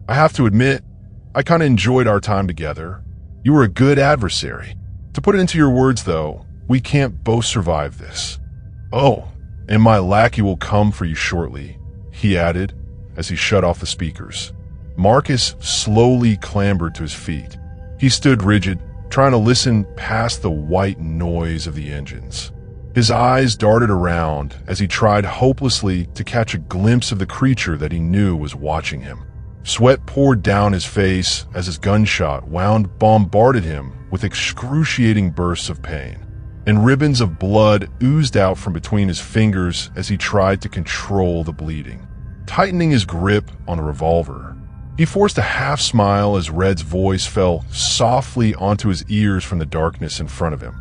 I have to admit, I kind of enjoyed our time together. You were a good adversary. To put it into your words, though, we can't both survive this. Oh, and my lackey will come for you shortly, he added as he shut off the speakers. Marcus slowly clambered to his feet. He stood rigid, trying to listen past the white noise of the engines. His eyes darted around as he tried hopelessly to catch a glimpse of the creature that he knew was watching him. Sweat poured down his face as his gunshot wound bombarded him with excruciating bursts of pain, and ribbons of blood oozed out from between his fingers as he tried to control the bleeding. Tightening his grip on the revolver, he forced a half-smile as Red's voice fell softly onto his ears from the darkness in front of him,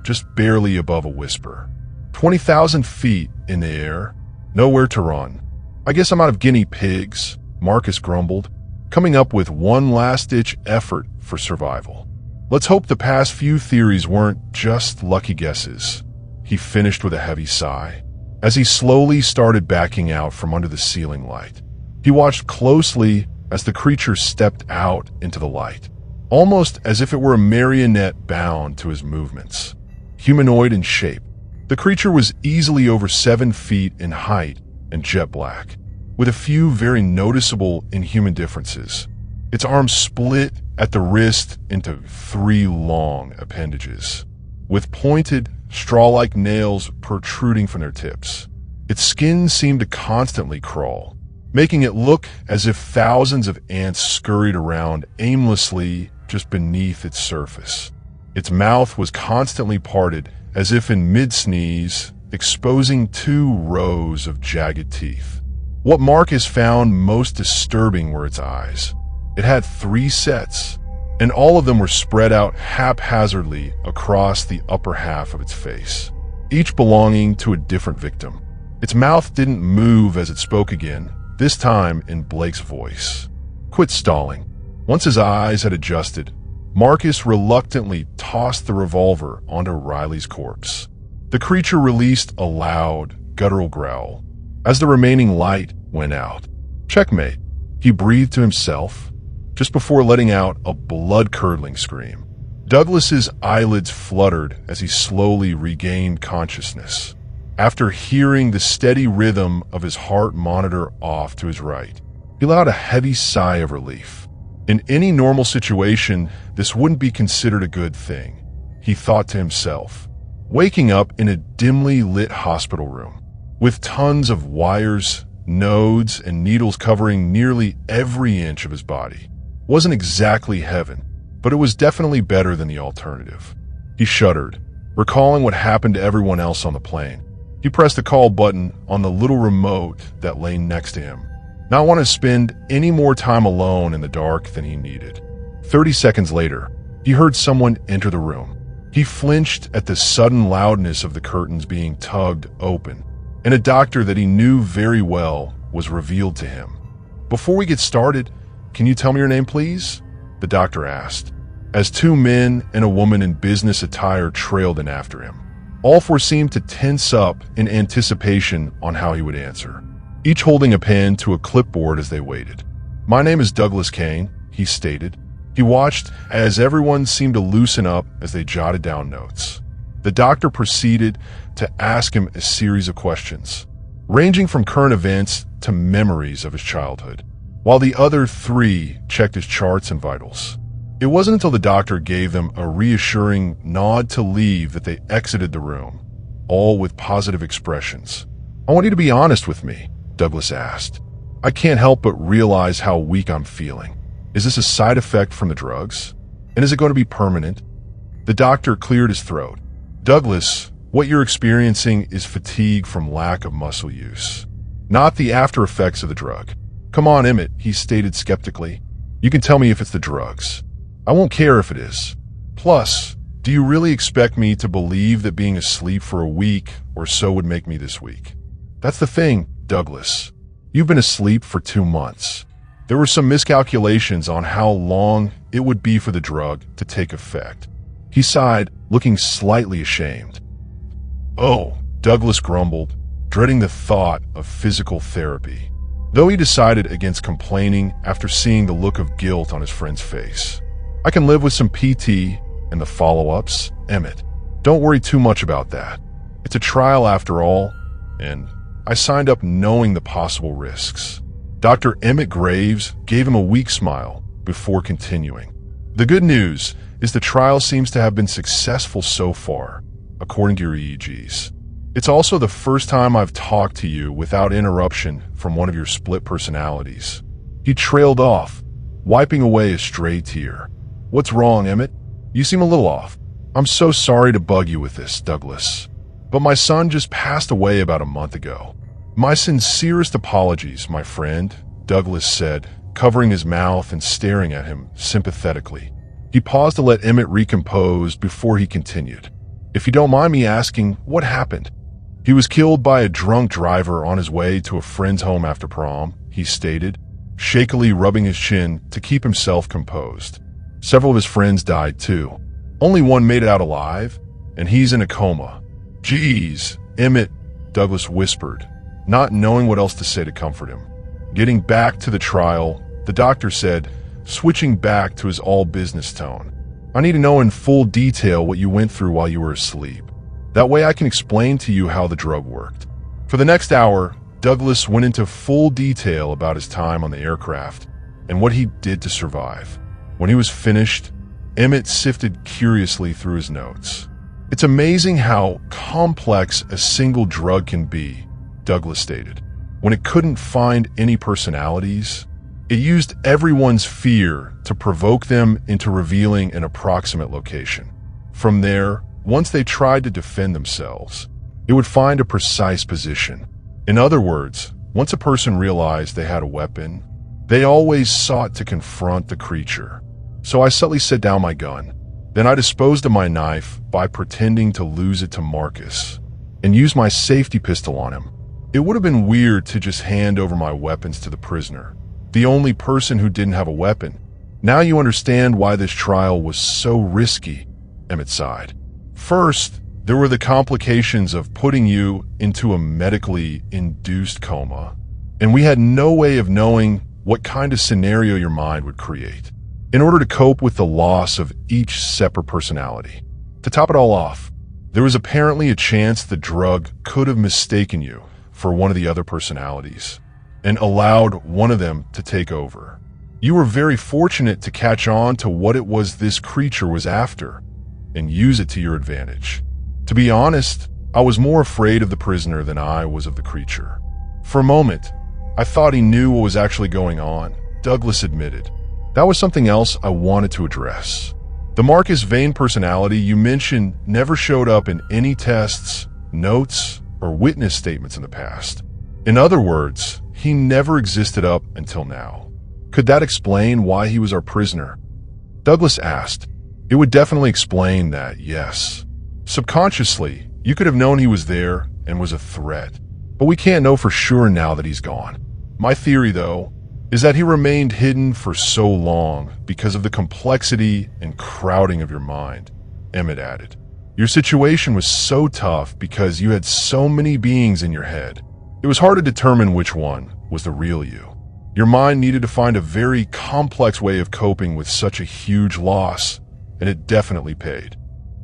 just barely above a whisper. 20,000 feet in the air, nowhere to run. I guess I'm out of guinea pigs, Marcus grumbled, coming up with one last-ditch effort for survival. Let's hope the past few theories weren't just lucky guesses, he finished with a heavy sigh, as he slowly started backing out from under the ceiling light. He watched closely as the creature stepped out into the light, almost as if it were a marionette bound to his movements. Humanoid in shape, the creature was easily over 7 feet in height and jet black, with a few very noticeable inhuman differences. Its arms split at the wrist into 3 long appendages, with pointed, straw-like nails protruding from their tips. Its skin seemed to constantly crawl, making it look as if thousands of ants scurried around aimlessly just beneath its surface. Its mouth was constantly parted as if in mid-sneeze, exposing 2 rows of jagged teeth. What Marcus found most disturbing were its eyes. It had 3 sets, and all of them were spread out haphazardly across the upper half of its face, each belonging to a different victim. Its mouth didn't move as it spoke again, this time in Blake's voice. "Quit stalling." Once his eyes had adjusted, Marcus reluctantly tossed the revolver onto Riley's corpse. The creature released a loud, guttural growl as the remaining light went out. "Checkmate," he breathed to himself, just before letting out a blood-curdling scream. Douglas's eyelids fluttered as he slowly regained consciousness. After hearing the steady rhythm of his heart monitor off to his right, he let out a heavy sigh of relief. In any normal situation, this wouldn't be considered a good thing, he thought to himself. Waking up in a dimly lit hospital room, with tons of wires, nodes, and needles covering nearly every inch of his body, wasn't exactly heaven, but it was definitely better than the alternative. He shuddered, recalling what happened to everyone else on the plane. He pressed the call button on the little remote that lay next to him, not wanting to spend any more time alone in the dark than he needed. 30 seconds later, he heard someone enter the room. He flinched at the sudden loudness of the curtains being tugged open, and a doctor that he knew very well was revealed to him. "Before we get started, can you tell me your name, please?" the doctor asked, as two men and a woman in business attire trailed in after him. All four seemed to tense up in anticipation on how he would answer, each holding a pen to a clipboard as they waited. "My name is Douglas Kane," he stated. He watched as everyone seemed to loosen up as they jotted down notes. The doctor proceeded to ask him a series of questions, ranging from current events to memories of his childhood, while the other three checked his charts and vitals. It wasn't until the doctor gave them a reassuring nod to leave that they exited the room, all with positive expressions. "I want you to be honest with me," Douglas asked. "I can't help but realize how weak I'm feeling. Is this a side effect from the drugs? And is it going to be permanent?" The doctor cleared his throat. "Douglas, what you're experiencing is fatigue from lack of muscle use, not the after effects of the drug." "Come on, Emmett," he stated skeptically. "You can tell me if it's the drugs. I won't care if it is. Plus, do you really expect me to believe that being asleep for a week or so would make me this weak?" "That's the thing, Douglas. You've been asleep for 2 months. There were some miscalculations on how long it would be for the drug to take effect." He sighed, looking slightly ashamed. "Oh," Douglas grumbled, dreading the thought of physical therapy, though he decided against complaining after seeing the look of guilt on his friend's face. "I can live with some PT and the follow-ups, Emmett. Don't worry too much about that. It's a trial after all, and I signed up knowing the possible risks." Dr. Emmett Graves gave him a weak smile before continuing. "The good news is the trial seems to have been successful so far, according to your EEGs. It's also the first time I've talked to you without interruption from one of your split personalities." He trailed off, wiping away a stray tear. "What's wrong, Emmett? You seem a little off." "I'm so sorry to bug you with this, Douglas, but my son just passed away about a month ago." "My sincerest apologies, my friend," Douglas said, covering his mouth and staring at him sympathetically. He paused to let Emmett recompose before he continued. "If you don't mind me asking, what happened?" "He was killed by a drunk driver on his way to a friend's home after prom," he stated, shakily rubbing his chin to keep himself composed. "Several of his friends died too. Only one made it out alive, and he's in a coma." "Geez, Emmett," Douglas whispered, not knowing what else to say to comfort him. Getting back to the trial, the doctor said, switching back to his all-business tone, "I need to know in full detail what you went through while you were asleep. That way I can explain to you how the drug worked." For the next hour, Douglas went into full detail about his time on the aircraft and what he did to survive. When he was finished, Emmett sifted curiously through his notes. "It's amazing how complex a single drug can be," Douglas stated. "When it couldn't find any personalities, it used everyone's fear to provoke them into revealing an approximate location. From there, once they tried to defend themselves, it would find a precise position. In other words, once a person realized they had a weapon, they always sought to confront the creature. so I subtly set down my gun. Then I disposed of my knife by pretending to lose it to Marcus and used my safety pistol on him. It would have been weird to just hand over my weapons to the prisoner, the only person who didn't have a weapon. Now you understand why this trial was so risky, Emmett sighed. First, there were the complications of putting you into a medically induced coma, and we had no way of knowing what kind of scenario your mind would create in order to cope with the loss of each separate personality. To top it all off, there was apparently a chance the drug could have mistaken you for one of the other personalities and allowed one of them to take over. You were very fortunate to catch on to what it was this creature was after and use it to your advantage. To be honest, I was more afraid of the prisoner than I was of the creature. For a moment, I thought he knew what was actually going on, Douglas admitted. That was something else I wanted to address. The Marcus Vane personality you mentioned never showed up in any tests, notes, or witness statements in the past. In other words, he never existed up until now. Could that explain why he was our prisoner? Douglas asked. It would definitely explain that, yes. Subconsciously, you could have known he was there and was a threat, but we can't know for sure now that he's gone. My theory, though, is that he remained hidden for so long because of the complexity and crowding of your mind, Emmett added. Your situation was so tough because you had so many beings in your head. It was hard to determine which one was the real you. Your mind needed to find a very complex way of coping with such a huge loss, and it definitely paid.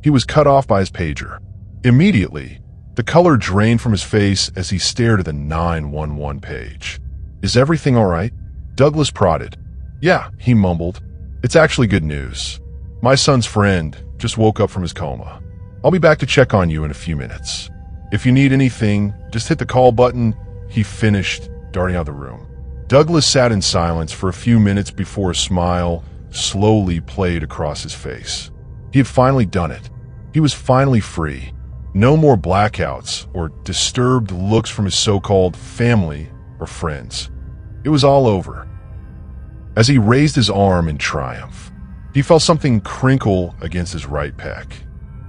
He was cut off by his pager. Immediately, the color drained from his face as he stared at the 911 page. Is everything all right? Douglas prodded. Yeah, he mumbled. It's actually good news. My son's friend just woke up from his coma. I'll be back to check on you in a few minutes. If you need anything, just hit the call button, he finished, darting out of the room. Douglas sat in silence for a few minutes before a smile slowly played across his face. He had finally done it. He was finally free. No more blackouts or disturbed looks from his so-called family or friends. It was all over. As he raised his arm in triumph, he felt something crinkle against his right pec.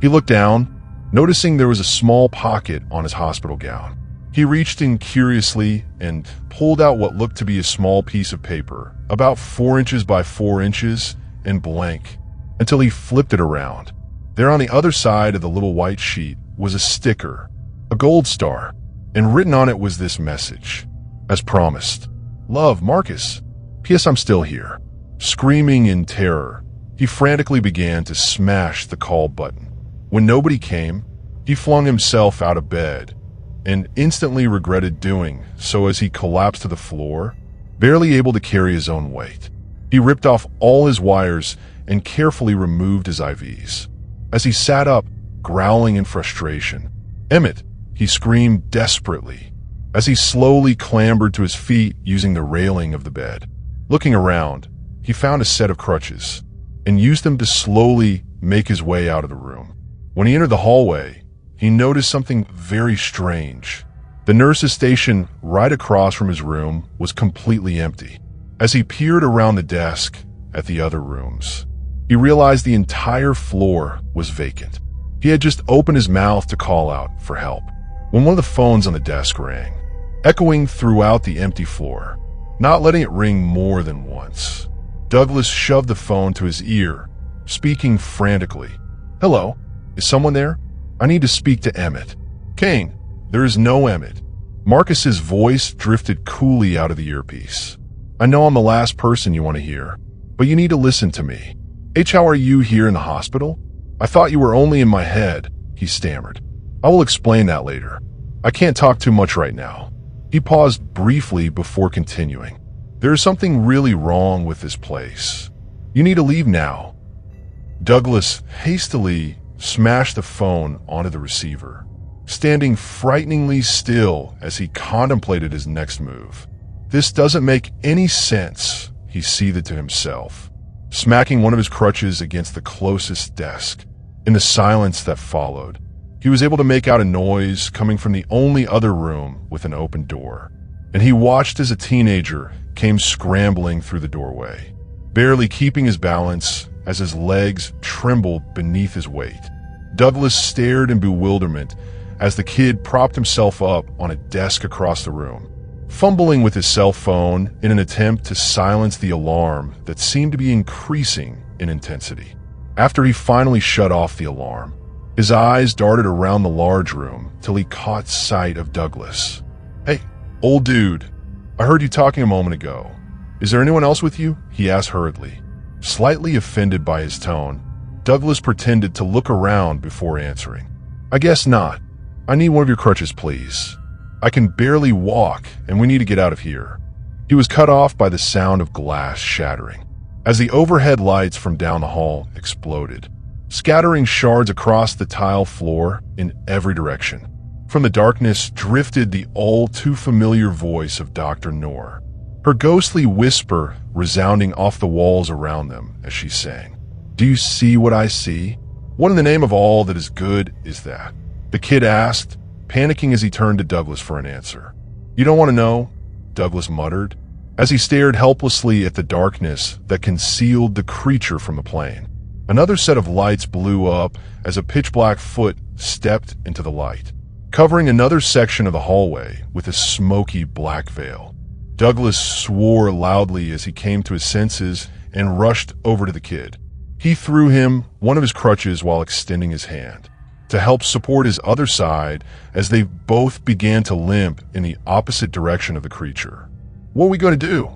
He looked down, noticing there was a small pocket on his hospital gown. He reached in curiously and pulled out what looked to be a small piece of paper, about 4 inches by 4 inches and blank, until he flipped it around. There on the other side of the little white sheet was a sticker, a gold star, and written on it was this message. As promised. Love, Marcus. P.S. I'm still here. Screaming in terror, he frantically began to smash the call button. When nobody came, he flung himself out of bed and instantly regretted doing so as he collapsed to the floor, barely able to carry his own weight. He ripped off all his wires and carefully removed his IVs. As he sat up, growling in frustration, Emmett, he screamed desperately as he slowly clambered to his feet using the railing of the bed. Looking around, he found a set of crutches and used them to slowly make his way out of the room. When he entered the hallway, he noticed something very strange. The nurse's station right across from his room was completely empty. As he peered around the desk at the other rooms, he realized the entire floor was vacant. He had just opened his mouth to call out for help when one of the phones on the desk rang, echoing throughout the empty floor, not letting it ring more than once. Douglas shoved the phone to his ear, speaking frantically. Hello, is someone there? I need to speak to Emmett. Kane, there is no Emmett. Marcus's voice drifted coolly out of the earpiece. I know I'm the last person you want to hear, but you need to listen to me. How are you here in the hospital? I thought you were only in my head, he stammered. I will explain that later. I can't talk too much right now. He paused briefly before continuing. There is something really wrong with this place. You need to leave now. Douglas hastily smashed the phone onto the receiver, standing frighteningly still as he contemplated his next move. This doesn't make any sense, he seethed to himself, smacking one of his crutches against the closest desk. In the silence that followed, he was able to make out a noise coming from the only other room with an open door, and he watched as a teenager came scrambling through the doorway. barely keeping his balance as his legs trembled beneath his weight. Douglas stared in bewilderment as the kid propped himself up on a desk across the room, fumbling with his cell phone in an attempt to silence the alarm that seemed to be increasing in intensity. After he finally shut off the alarm, his eyes darted around the large room till he caught sight of Douglas. "Hey, old dude, I heard you talking a moment ago. Is there anyone else with you?" he asked hurriedly. Slightly offended by his tone, Douglas pretended to look around before answering. "I guess not. I need one of your crutches, please. I can barely walk, and we need to get out of here." He was cut off by the sound of glass shattering, as the overhead lights from down the hall exploded, scattering shards across the tile floor in every direction. From the darkness drifted the all-too-familiar voice of Dr. Noor, her ghostly whisper resounding off the walls around them as she sang, "Do you see what I see? What in the name of all that is good is that?" The kid asked, panicking as he turned to Douglas for an answer. "You don't want to know?" Douglas muttered, as he stared helplessly at the darkness that concealed the creature from the plane. Another set of lights blew up as a pitch-black foot stepped into the light, covering another section of the hallway with a smoky black veil. Douglas swore loudly as he came to his senses and rushed over to the kid. He threw him one of his crutches while extending his hand to help support his other side as they both began to limp in the opposite direction of the creature. "What are we going to do?"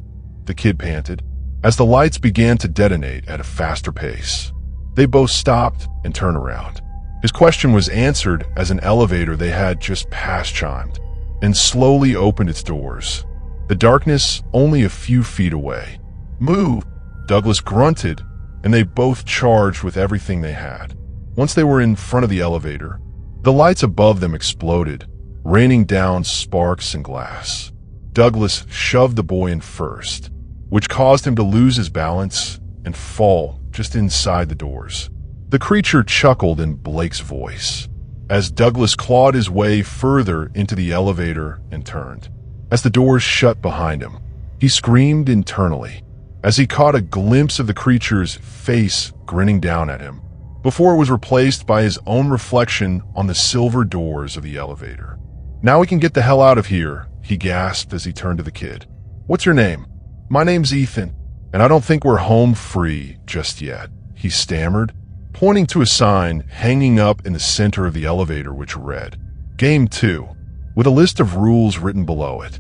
the kid panted, as the lights began to detonate at a faster pace. They both stopped and turned around. His question was answered as an elevator they had just passed chimed and slowly opened its doors, the darkness only a few feet away. "Move!" Douglas grunted, and they both charged with everything they had. Once they were in front of the elevator, the lights above them exploded, raining down sparks and glass. Douglas shoved the boy in first, which caused him to lose his balance and fall just inside the doors. The creature chuckled in Blake's voice as Douglas clawed his way further into the elevator and turned. As the doors shut behind him, he screamed internally as he caught a glimpse of the creature's face grinning down at him before it was replaced by his own reflection on the silver doors of the elevator. "Now we can get the hell out of here," he gasped as he turned to the kid. "What's your name?" "My name's Ethan, and I don't think we're home free just yet," he stammered, pointing to a sign hanging up in the center of the elevator which read, "Game 2, with a list of rules written below it.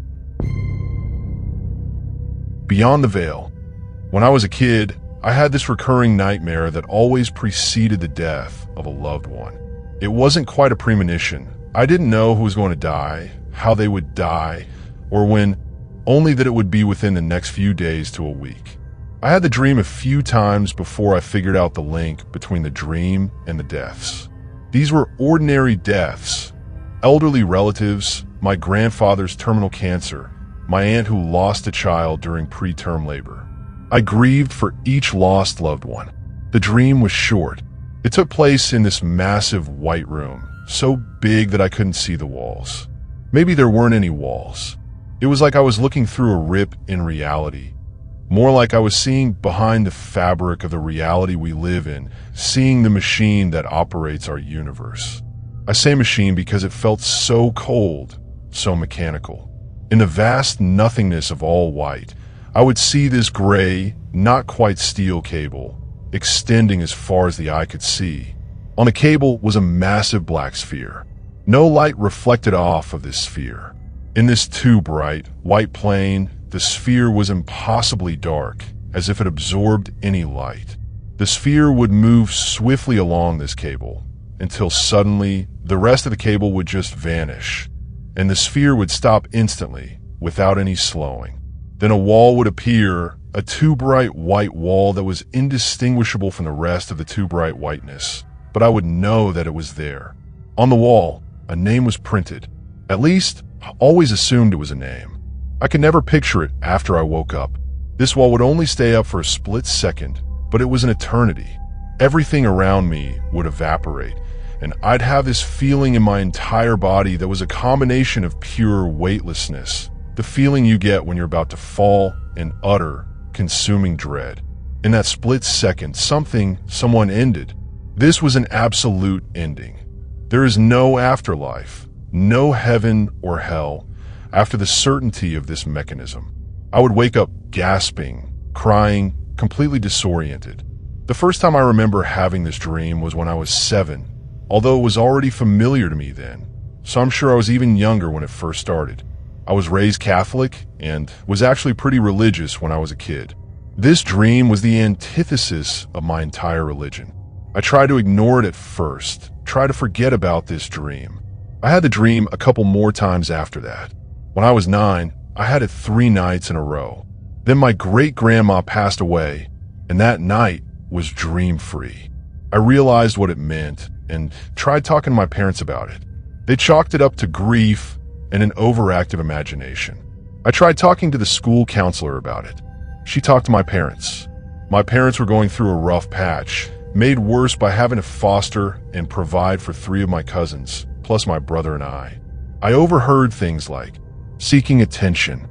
Beyond the veil. When I was a kid, I had this recurring nightmare that always preceded the death of a loved one. It wasn't quite a premonition. I didn't know who was going to die, how they would die, or when, only that it would be within the next few days to a week. I had the dream a few times before I figured out the link between the dream and the deaths. These were ordinary deaths. Elderly relatives, my grandfather's terminal cancer, my aunt who lost a child during preterm labor. I grieved for each lost loved one. The dream was short. It took place in this massive white room, so big that I couldn't see the walls. Maybe there weren't any walls. It was like I was looking through a rip in reality. More like I was seeing behind the fabric of the reality we live in, seeing the machine that operates our universe. I say machine because it felt so cold, so mechanical. In the vast nothingness of all white, I would see this gray, not quite steel cable, extending as far as the eye could see. On the cable was a massive black sphere. No light reflected off of this sphere. In this too bright, white plane, the sphere was impossibly dark, as if it absorbed any light. The sphere would move swiftly along this cable, until suddenly the rest of the cable would just vanish, and the sphere would stop instantly, without any slowing. Then a wall would appear, a too bright white wall that was indistinguishable from the rest of the too bright whiteness, but I would know that it was there. On the wall, a name was printed. At least, I always assumed it was a name. I could never picture it after I woke up. This wall would only stay up for a split second, but it was an eternity. Everything around me would evaporate, and I'd have this feeling in my entire body that was a combination of pure weightlessness, the feeling you get when you're about to fall in utter, consuming dread, In that split second, someone ended. This was an absolute ending. There is no afterlife, no heaven or hell after the certainty of this mechanism. I would wake up gasping, crying, completely disoriented. The first time I remember having this dream was when I was 7, although it was already familiar to me then, so I'm sure I was even younger when it first started. I was raised Catholic and was actually pretty religious when I was a kid. This dream was the antithesis of my entire religion. I tried to ignore it at first, try to forget about this dream. I had the dream a couple more times after that. When I was 9, I had it 3 nights in a row. Then my great-grandma passed away, and that night was dream-free. I realized what it meant and tried talking to my parents about it. They chalked it up to grief and an overactive imagination. I tried talking to the school counselor about it. She talked to my parents. My parents were going through a rough patch, made worse by having to foster and provide for 3 of my cousins, plus my brother and I. I overheard things like seeking attention,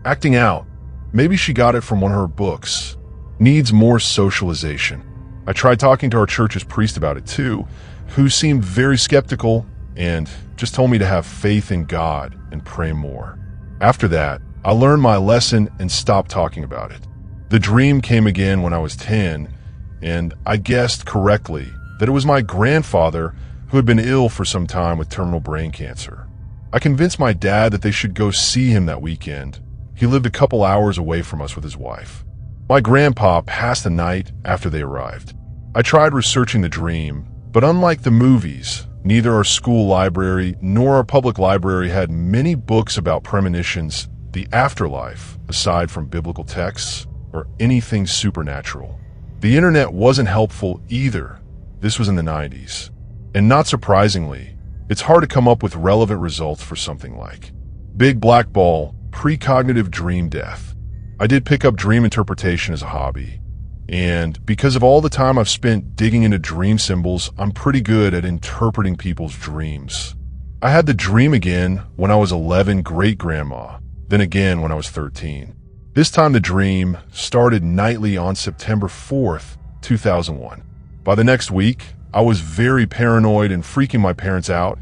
acting out. Maybe she got it from one of her books. Needs more socialization. I tried talking to our church's priest about it too, who seemed very skeptical and just told me to have faith in God and pray more. After that, I learned my lesson and stopped talking about it. The dream came again when I was 10, and I guessed correctly that it was my grandfather who had been ill for some time with terminal brain cancer. I convinced my dad that they should go see him that weekend. He lived a couple hours away from us with his wife. My grandpa passed the night after they arrived. I tried researching the dream, but unlike the movies, neither our school library nor our public library had many books about premonitions, the afterlife, aside from biblical texts, or anything supernatural. The internet wasn't helpful either. This was in the 90s. And not surprisingly, it's hard to come up with relevant results for something like Big Black Ball, Precognitive Dream Death. I did pick up dream interpretation as a hobby, and because of all the time I've spent digging into dream symbols, I'm pretty good at interpreting people's dreams. I had the dream again when I was 11 great-grandma, then again when I was 13. This time the dream started nightly on September 4th, 2001. By the next week, I was very paranoid and freaking my parents out,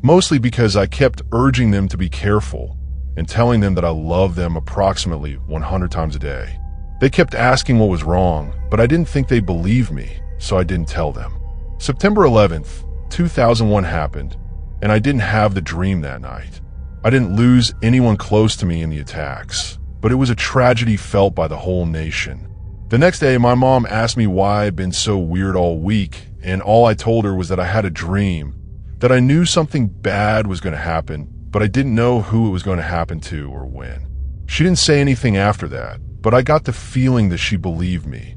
mostly because I kept urging them to be careful and telling them that I loved them approximately 100 times a day. They kept asking what was wrong, but I didn't think they'd believe me, so I didn't tell them. September 11th, 2001 happened, and I didn't have the dream that night. I didn't lose anyone close to me in the attacks, but it was a tragedy felt by the whole nation. The next day, my mom asked me why I'd been so weird all week, and all I told her was that I had a dream, that I knew something bad was going to happen, but I didn't know who it was going to happen to or when. She didn't say anything after that, but I got the feeling that she believed me,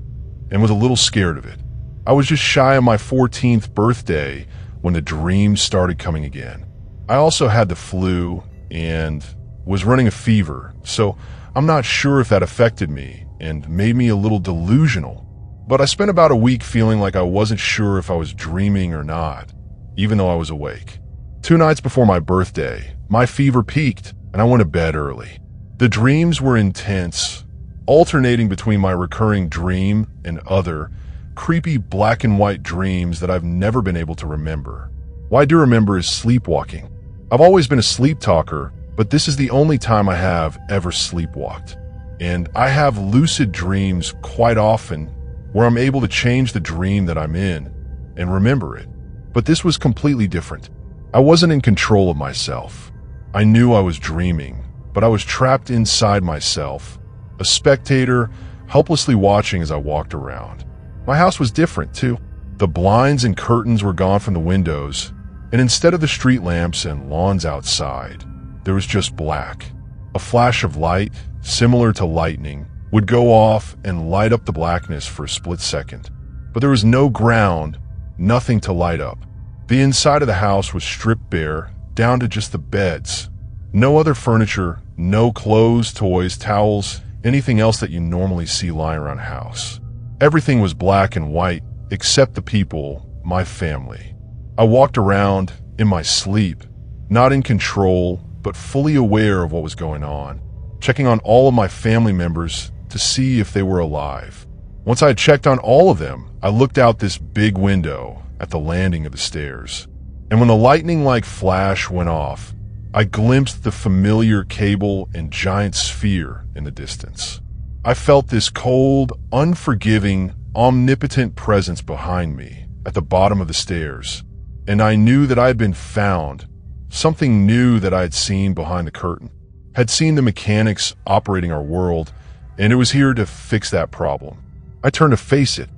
and was a little scared of it. I was just shy of my 14th birthday when the dreams started coming again. I also had the flu and was running a fever, so I'm not sure if that affected me and made me a little delusional. But I spent about a week feeling like I wasn't sure if I was dreaming or not, even though I was awake. 2 nights before my birthday, my fever peaked and I went to bed early. The dreams were intense, alternating between my recurring dream and other creepy black and white dreams that I've never been able to remember. What I do remember is sleepwalking. I've always been a sleep talker, but this is the only time I have ever sleepwalked. And I have lucid dreams quite often where I'm able to change the dream that I'm in and remember it. But this was completely different. I wasn't in control of myself. I knew I was dreaming, but I was trapped inside myself, a spectator, helplessly watching as I walked around. My house was different, too. The blinds and curtains were gone from the windows, and instead of the street lamps and lawns outside, there was just black. A flash of light, similar to lightning, would go off and light up the blackness for a split second. But there was no ground, nothing to light up. The inside of the house was stripped bare, down to just the beds. No other furniture, no clothes, toys, towels, anything else that you normally see lying around a house. Everything was black and white, except the people, my family. I walked around in my sleep, not in control, but fully aware of what was going on, checking on all of my family members to see if they were alive. Once I had checked on all of them, I looked out this big window at the landing of the stairs. And when the lightning-like flash went off, I glimpsed the familiar cable and giant sphere in the distance. I felt this cold, unforgiving, omnipotent presence behind me at the bottom of the stairs, and I knew that I had been found, something new that I had seen behind the curtain, had seen the mechanics operating our world, and it was here to fix that problem. I turned to face it.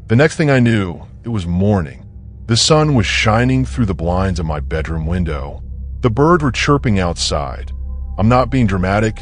The next thing I knew, it was morning. The sun was shining through the blinds of my bedroom window. The birds were chirping outside. I'm not being dramatic.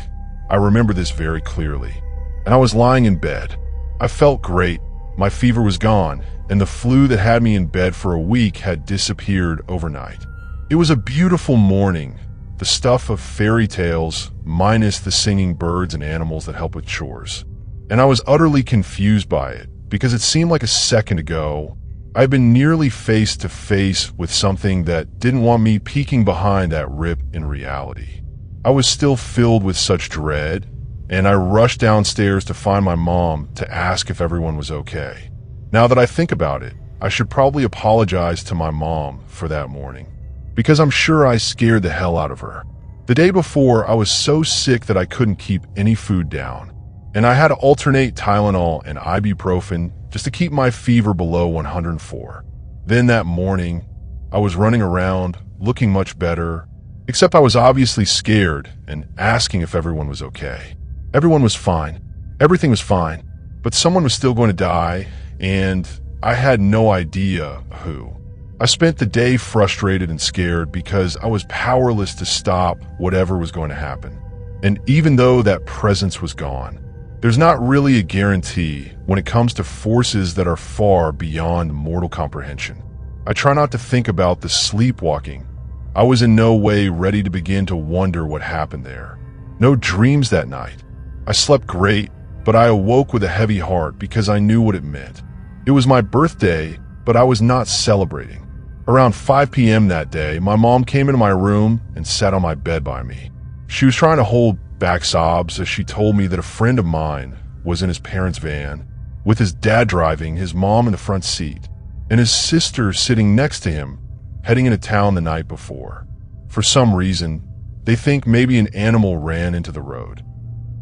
I remember this very clearly. And I was lying in bed. I felt great. My fever was gone, and the flu that had me in bed for a week had disappeared overnight. It was a beautiful morning, the stuff of fairy tales minus the singing birds and animals that help with chores. And I was utterly confused by it, because it seemed like a second ago I had been nearly face to face with something that didn't want me peeking behind that rip in reality. I was still filled with such dread, and I rushed downstairs to find my mom to ask if everyone was okay. Now that I think about it, I should probably apologize to my mom for that morning, because I'm sure I scared the hell out of her. The day before, I was so sick that I couldn't keep any food down, and I had to alternate Tylenol and ibuprofen just to keep my fever below 104. Then that morning, I was running around, looking much better, except I was obviously scared and asking if everyone was okay. Everyone was fine. Everything was fine. But someone was still going to die, and I had no idea who. I spent the day frustrated and scared because I was powerless to stop whatever was going to happen. And even though that presence was gone, there's not really a guarantee when it comes to forces that are far beyond mortal comprehension. I try not to think about the sleepwalking. I was in no way ready to begin to wonder what happened there. No dreams that night. I slept great, but I awoke with a heavy heart because I knew what it meant. It was my birthday, but I was not celebrating. Around 5 p.m. that day, my mom came into my room and sat on my bed by me. She was trying to hold back sobs as she told me that a friend of mine was in his parents' van, with his dad driving, his mom in the front seat, and his sister sitting next to him, heading into town the night before. For some reason, they think maybe an animal ran into the road.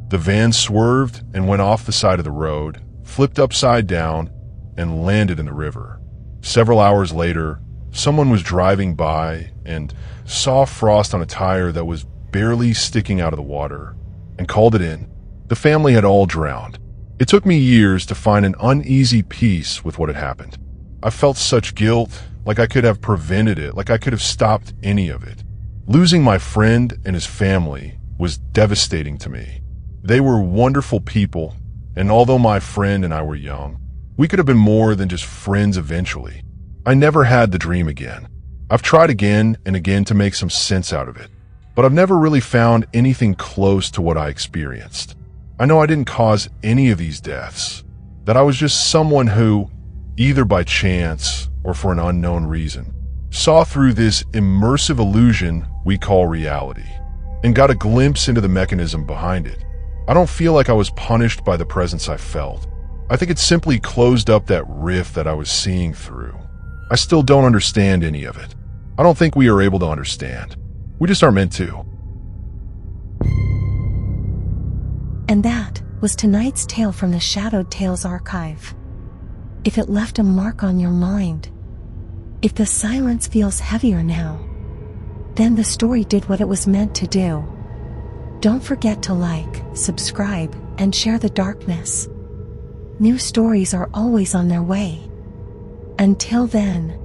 The van swerved and went off the side of the road, flipped upside down, and landed in the river. Several hours later, someone was driving by and saw frost on a tire that was barely sticking out of the water, and called it in. The family had all drowned. It took me years to find an uneasy peace with what had happened. I felt such guilt, like I could have prevented it, like I could have stopped any of it. Losing my friend and his family was devastating to me. They were wonderful people, and although my friend and I were young, we could have been more than just friends eventually. I never had the dream again. I've tried again and again to make some sense out of it, but I've never really found anything close to what I experienced. I know I didn't cause any of these deaths, that I was just someone who, either by chance or for an unknown reason, saw through this immersive illusion we call reality, and got a glimpse into the mechanism behind it. I don't feel like I was punished by the presence I felt. I think it simply closed up that rift that I was seeing through. I still don't understand any of it. I don't think we are able to understand. We just aren't meant to. And that was tonight's tale from the Shadowed Tales archive. If it left a mark on your mind, if the silence feels heavier now, then the story did what it was meant to do. Don't forget to like, subscribe, and share the darkness. New stories are always on their way. Until then,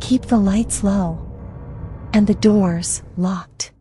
keep the lights low and the doors locked.